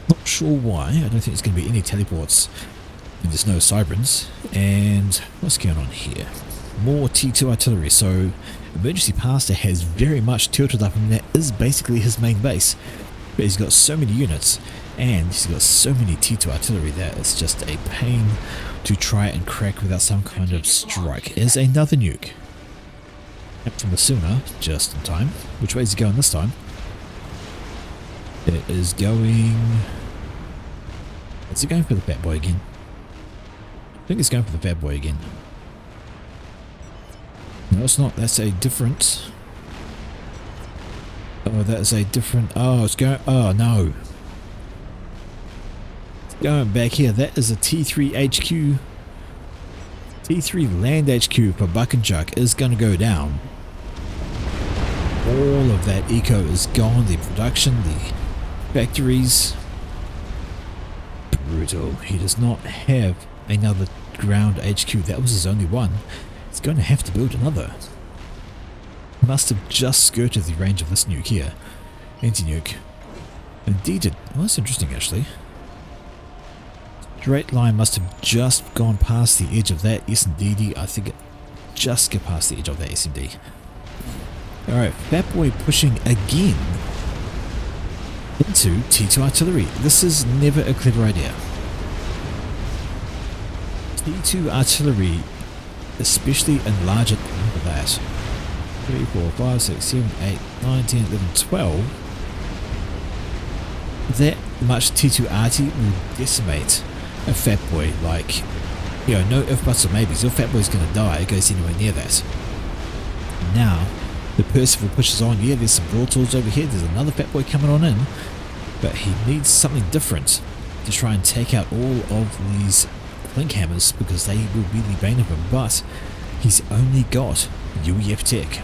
Not sure why. I don't think there's going to be any teleports. And there's no Cybrans. And what's going on here? More T2 artillery. So Emergency Pastor has very much tilted up, and that is basically his main base. But he's got so many units, and he's got so many T2 artillery that it's just a pain to try and crack without some kind of strike. Is another nuke. Captain Masuna, just in time. Which way is he going this time? It is going... Is it going for the Fat Boy again? I think it's going for the Fat Boy again. No, it's not. That's a different... Oh, that's a different... Oh, it's going... Oh, no. It's going back here. That is a T3 HQ. T3 Land HQ for Buck and Chuck is going to go down. All of that eco is gone. The production, the factories. Brutal. He does not have another ground HQ. That was his only one. He's going to have to build another. Must have just skirted the range of this nuke here. Anti-nuke. Indeed it... Oh, that's interesting actually. Straight line must have just gone past the edge of that SMD. I think it just got past the edge of that SMD. Alright, Fat Boy pushing again into T2 artillery. This is never a clever idea. T2 artillery, especially in larger... Look at that. 3, 4, 5, 6, 7, 8, 9, 10, 11, 12. That much T2 arty will decimate a Fat Boy. Like, you know, no if buts or maybes. Your Fat Boy's going to die. It goes anywhere near that. Now, the Percival pushes on. Yeah, there's some broadswords over here. There's another Fat Boy coming on in. But he needs something different to try and take out all of these Clink Hammers, because they will be the bane of him. But he's only got UEF tech.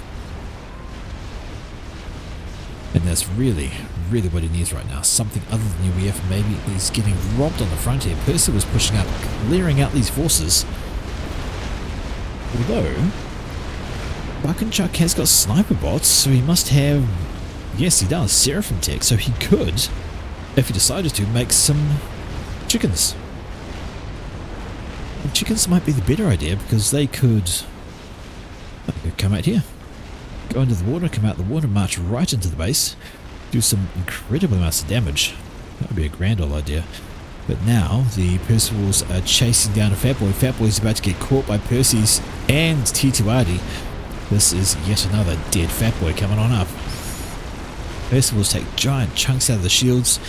And that's really, really what he needs right now. Something other than UEF. Maybe he's getting robbed on the front here. Percival's pushing up, clearing out these forces. Although, Buck and Chuck has got sniper bots, so he must have... Yes, he does. Seraphim tech. So he could, if he decided to, make some chickens. And chickens might be the better idea, because they could come out here. Go into the water, come out the water, march right into the base, do some incredible amounts of damage. That would be a grand old idea. But now the Percivals are chasing down a Fat Boy. Fat Boy's about to get caught by Percy's and T2RD. This is yet another dead Fat Boy coming on up. Percivals take giant chunks out of the shields,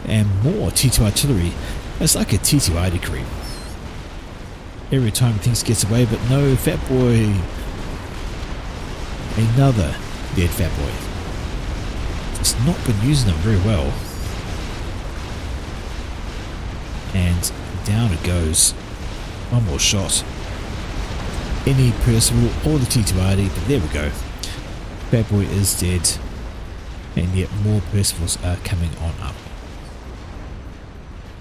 and more T2 artillery. It's like a T2RD creep. Every time he thinks he gets away, but no, Fat Boy. Another dead Fat Boy. It's not been using them very well. And down it goes. One more shot. Any Percival or the T2RD, but there we go. Fat Boy is dead. And yet more Percivals are coming on up.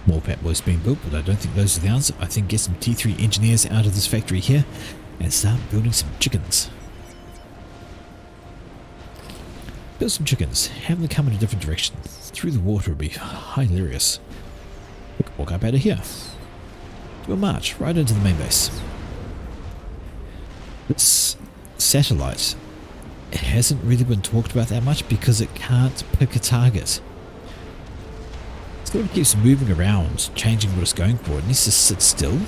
More Fat Boys being built, but I don't think those are the answer. I think get some T3 engineers out of this factory here. and start building some chickens. Build some chickens, have them come in a different direction. Through the water would be hilarious. We can walk up out of here. Do a march right into the main base. This satellite hasn't really been talked about that much because it can't pick a target. It sort of keeps moving around, changing what it's going for. It needs to sit still.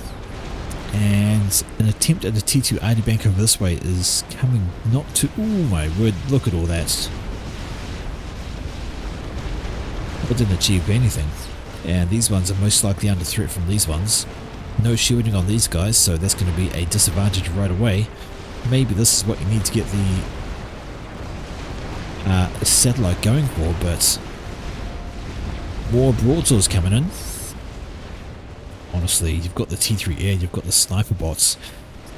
And an attempt at a T2 ID bank over this way is coming not to... Oh my word, look at all that. It didn't achieve anything. And these ones are most likely under threat from these ones. No shielding on these guys, so that's going to be a disadvantage right away. Maybe this is what you need to get the satellite going for, but more broadswords coming in. Honestly, you've got the T3 air, you've got the sniper bots.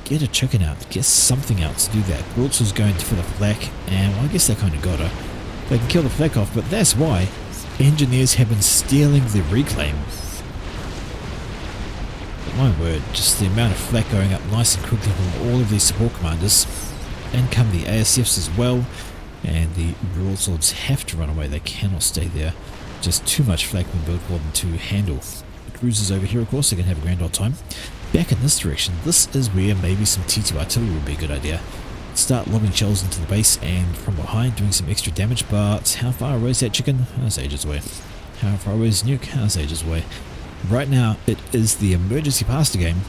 Get a chicken out, get something out to do that. Broadsword's going for the flak, and well, I guess they kind of got her. They can kill the flak off, but that's why engineers have been stealing the reclaim. But my word, just the amount of flak going up nice and quickly from all of these support commanders. And come the ASFs as well. And the broadswords have to run away, they cannot stay there. Just too much flak been built for them to handle. The cruisers over here, of course, they can have a grand old time. Back in this direction, this is where maybe some T2 artillery would be a good idea. Start lobbing shells into the base and from behind doing some extra damage, but how far away is that chicken? That's ages away. How far away is Nuke? That's ages away. Right now, it is the emergency pastor game,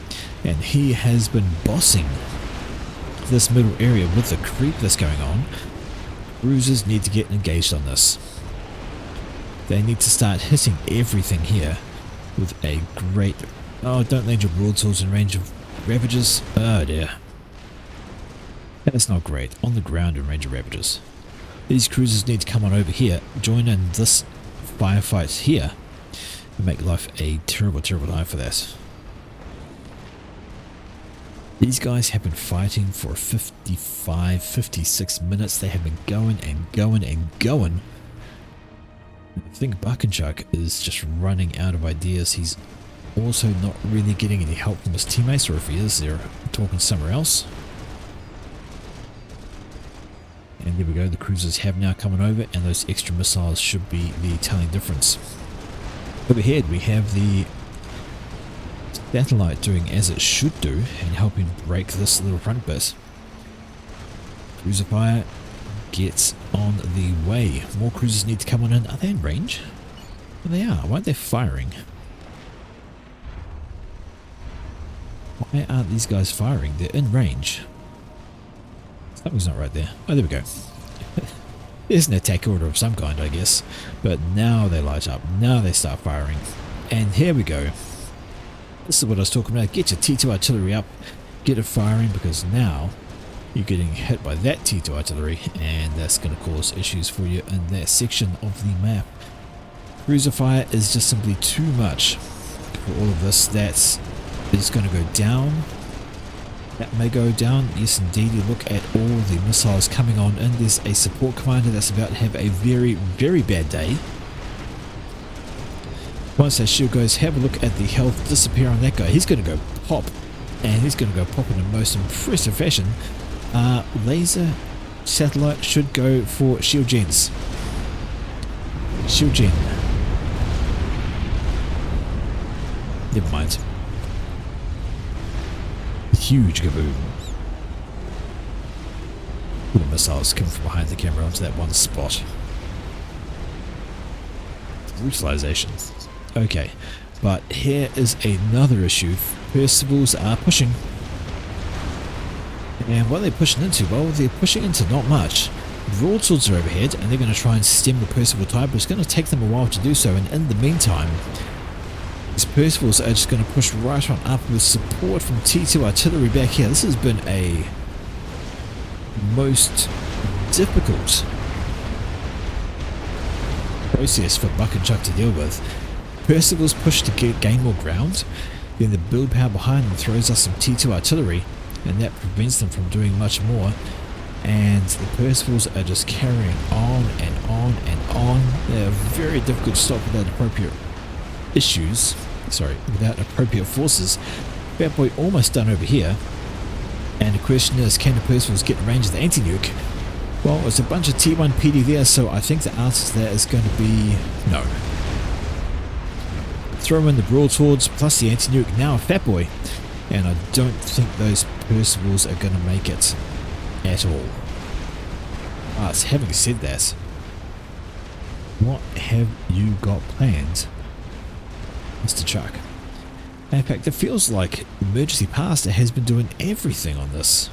and he has been bossing this middle area with the creep that's going on. Cruisers need to get engaged on this. They need to start hitting everything here with a great... Oh, don't land your broadswords in range of Ravagers. Oh dear. That's not great. On the ground in range of Ravagers. These cruisers need to come on over here, join in this firefight here, and make life a terrible, terrible time for that. These guys have been fighting for 55, 56 minutes. They have been going and going and going. I think Buckenchuck is just running out of ideas. He's also not really getting any help from his teammates, or if he is, they're talking somewhere else. And there we go, the cruisers have now come over, and those extra missiles should be the telling difference. Overhead we have the satellite doing as it should do and helping break this little front bit. Cruiser fire gets on the way. More cruisers need to come on in. Are they in range? Well, they are. Why aren't they firing? Why aren't these guys firing? They're in range. Something's not right there. Oh, there we go. There's an attack order of some kind, I guess. But now they light up. Now they start firing. And here we go. This is what I was talking about. Get your T2 artillery up. Get it firing, because now you're getting hit by that T2 artillery. And that's going to cause issues for you in that section of the map. Cruiser fire is just simply too much for all of this. That is going to go down. That may go down. Yes, indeed. You look at all the missiles coming on in. There's a support commander that's about to have a very, very bad day. Once that shield goes, have a look at the health disappear on that guy. He's going to go pop, and he's going to go pop in the most impressive fashion. Laser satellite should go for shield gens. Shield gen. Never mind. Huge kaboom. The missiles coming from behind the camera onto that one spot. Brutalization. Okay, but here is another issue. Percivals are pushing. And what are they pushing into? Well, they're pushing into not much. Broadswords are overhead, and they're going to try and stem the Percival tide, but it's going to take them a while to do so, and in the meantime, these Percivals are just going to push right on up with support from T2 artillery back here. This has been a most difficult process for Buckenchuck to deal with. Percivals push to gain more ground, then the build power behind them throws us some T2 artillery, and that prevents them from doing much more. And the Percivals are just carrying on and on and on. They're very difficult to stop without appropriate without appropriate forces. Bad boy almost done over here. And the question is, can the Percival's get in range of the anti-nuke? Well, it's a bunch of T1 PD there, so I think the answer to that is going to be no. Throw in the broadswords plus the anti-nuke, now a Fat Boy, and I don't think those Percivals are going to make it at all. Having said that, what have you got planned, Mr. Chuck? In fact, it feels like Emergency Pastor has been doing everything on this.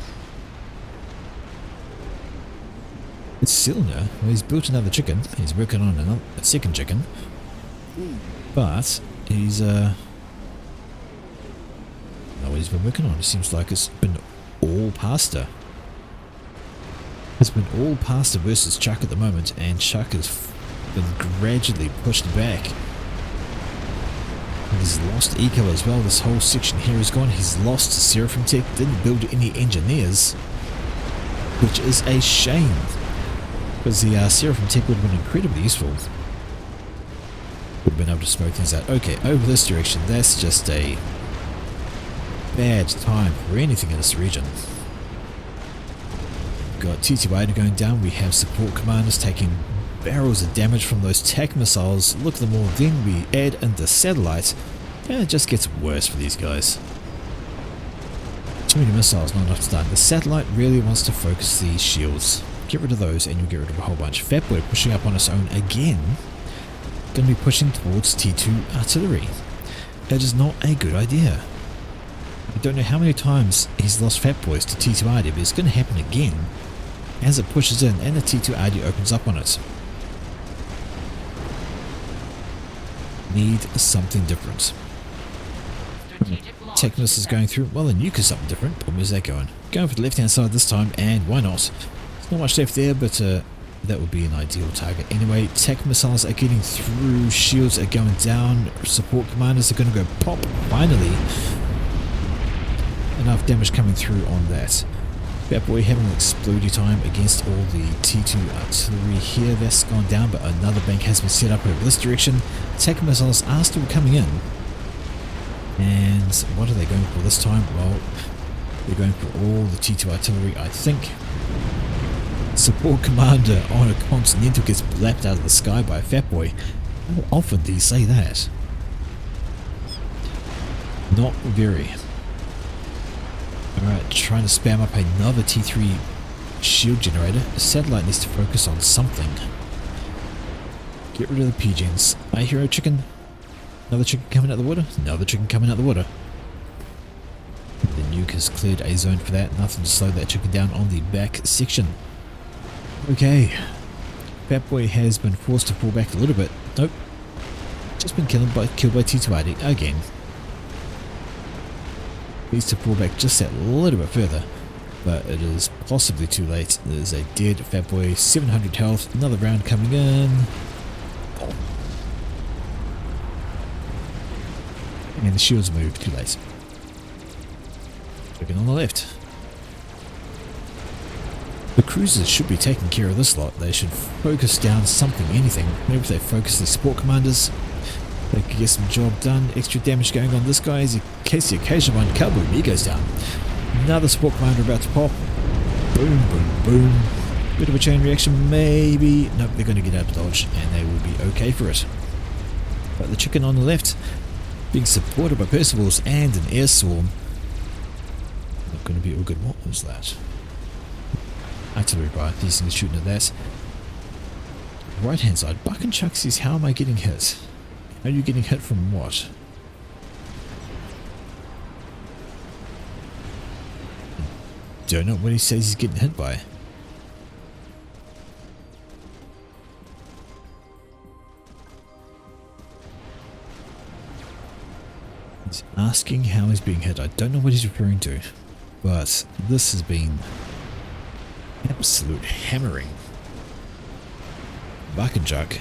It's Silner. Well, he's built another chicken. He's working on a second chicken. But he's no, what he's been working on. It seems like it's been all Pastor. It's been all Pastor versus Chuck at the moment, and Chuck has been gradually pushed back. And he's lost eco as well. This whole section here is gone. He's lost Seraphim Tech, didn't build any engineers, which is a shame, because the Seraphim Tech would have been incredibly useful. Would have been able to smoke things out. Okay, over this direction, that's just a bad time for anything in this region. Got TTY going down. We have support commanders taking barrels of damage from those TAC missiles. Look at them all. Then we add in the satellite, and it just gets worse for these guys. Too many missiles, not enough to stun. The satellite really wants to focus the shields. Get rid of those and you'll get rid of a whole bunch. Fatboy pushing up on its own again. Going to be pushing towards T2 artillery. That is not a good idea. I don't know how many times he's lost Fatboys to T2 RD, but it's going to happen again as it pushes in and the T2 RD opens up on it. Need something different. Technus is going through. Well, the nuke is something different, but where's that going? Going for the left hand side this time, and why not? There's not much left there, but that would be an ideal target. Anyway, tech missiles are getting through, shields are going down, support commanders are going to go pop, finally. Enough damage coming through on that. Batboy having an exploding time against all the T2 artillery here. That's gone down, but another bank has been set up over this direction. Tech missiles are still coming in. And what are they going for this time? Well, they're going for all the T2 artillery, I think. Support commander on a Continental gets blapped out of the sky by a Fatboy. How often do you say that? Not very. Alright, trying to spam up another T3 shield generator. The satellite needs to focus on something. Get rid of the pigeons. I hear a chicken. Another chicken coming out the water. Another chicken coming out the water. The nuke has cleared a zone for that. Nothing to slow that chicken down on the back section. Okay. Fatboy has been forced to pull back a little bit. Nope. Just been killed by T2RD again. Needs to pull back just that little bit further, but it is possibly too late. There's a dead Fatboy, 700 health, another round coming in. And the shields moved, too late. Looking on the left. The cruisers should be taking care of this lot. They should focus down something, anything. Maybe if they focus the support commanders, they could get some job done. Extra damage going on this guy in case the occasional one. Kaboom, he goes down. Another support commander about to pop. Boom, boom, boom. Bit of a chain reaction, maybe. Nope, they're going to get out of dodge and they will be okay for it. But the chicken on the left, being supported by Percivals and an air swarm. Not going to be all good. What was that? Artillery bar. These things shooting at that. Right hand side. Buck and Chuck says, how am I getting hit? Are you getting hit from what? Don't know what he says he's getting hit by. He's asking how he's being hit. I don't know what he's referring to, but this has been absolute hammering. Buck and Chuck.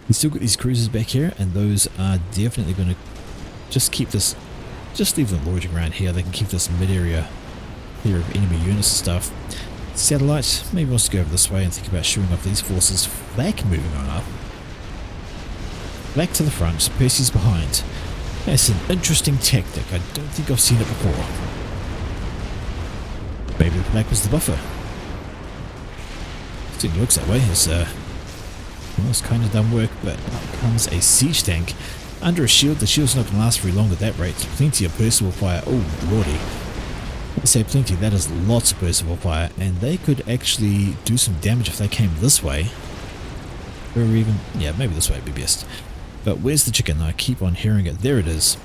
We've still got these cruisers back here, and those are definitely going to just keep this, just leave them loitering around here. They can keep this mid-area here of enemy units and stuff. Satellite maybe wants to go over this way and think about shooing off these forces. Flak moving on up. Flak to the front, Percy's behind. That's an interesting tactic. I don't think I've seen it before. black was the buffer. It looks that way. It's kind of done work, but out comes a siege tank under a shield. The shield's not going to last very long at that rate. Plenty of percival fire. Oh lordy. I say plenty, that is lots of percival fire, and they could actually do some damage if they came this way. Or even, yeah, maybe this way would be best. But where's the chicken? I keep on hearing it. There it is.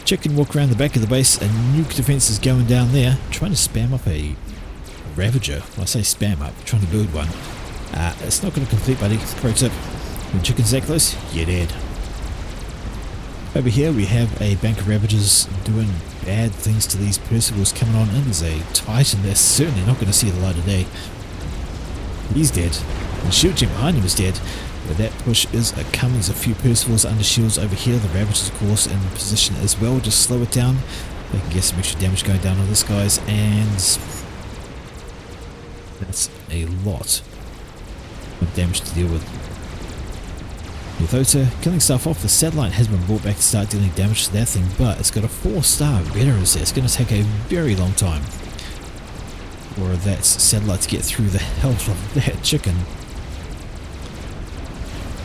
Chicken walk around the back of the base. A nuke defense is going down there. Trying to spam up a Ravager. When I say spam up, trying to build one. It's not going to complete, buddy. Pro tip. When chicken's that close, you're dead. Over here we have a bank of Ravagers doing bad things to these Percivals coming on in. There's a Titan that's certainly not going to see the light of day. He's dead. The shield gem behind him is dead. But that push is coming. There's a few Percivals under shields over here. The Ravagers, of course, in position as well. Just slow it down. They can get some extra damage going down on this, guys. And that's a lot of damage to deal with. With Ota killing stuff off, the satellite has been brought back to start dealing damage to that thing, but it's got a 4-star veterans there. It's going to take a very long time for that satellite to get through the health of that chicken.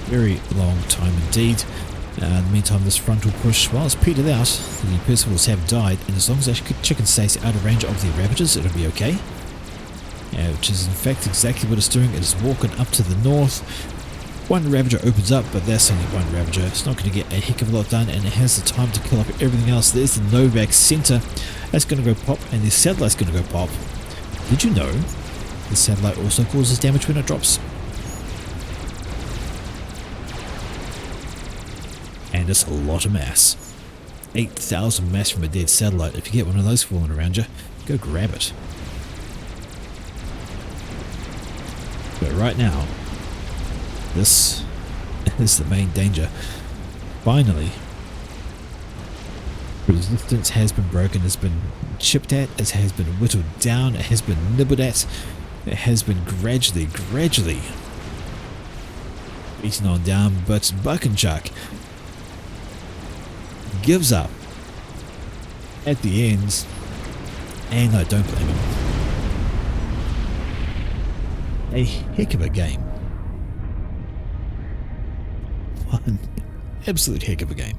Very long time indeed. In the meantime, this frontal push, while it's petered out, the Percivals have died, and as long as that chicken stays out of range of the Ravagers, it'll be okay. Which is in fact exactly what it's doing. It is walking up to the north. One Ravager opens up, but that's only one Ravager. It's not going to get a heck of a lot done, and it has the time to kill up everything else. There's the Novak center. That's going to go pop, and the satellite's going to go pop. Did you know the satellite also causes damage when it drops? And it's a lot of mass. 8,000 mass from a dead satellite. If you get one of those falling around you, go grab it. But right now, this is the main danger. Finally, resistance has been broken, has been chipped at, it has been whittled down, it has been nibbled at, it has been gradually beaten on down, but Buck and Chuck gives up at the end, and I don't blame him. A heck of a game. One absolute heck of a game.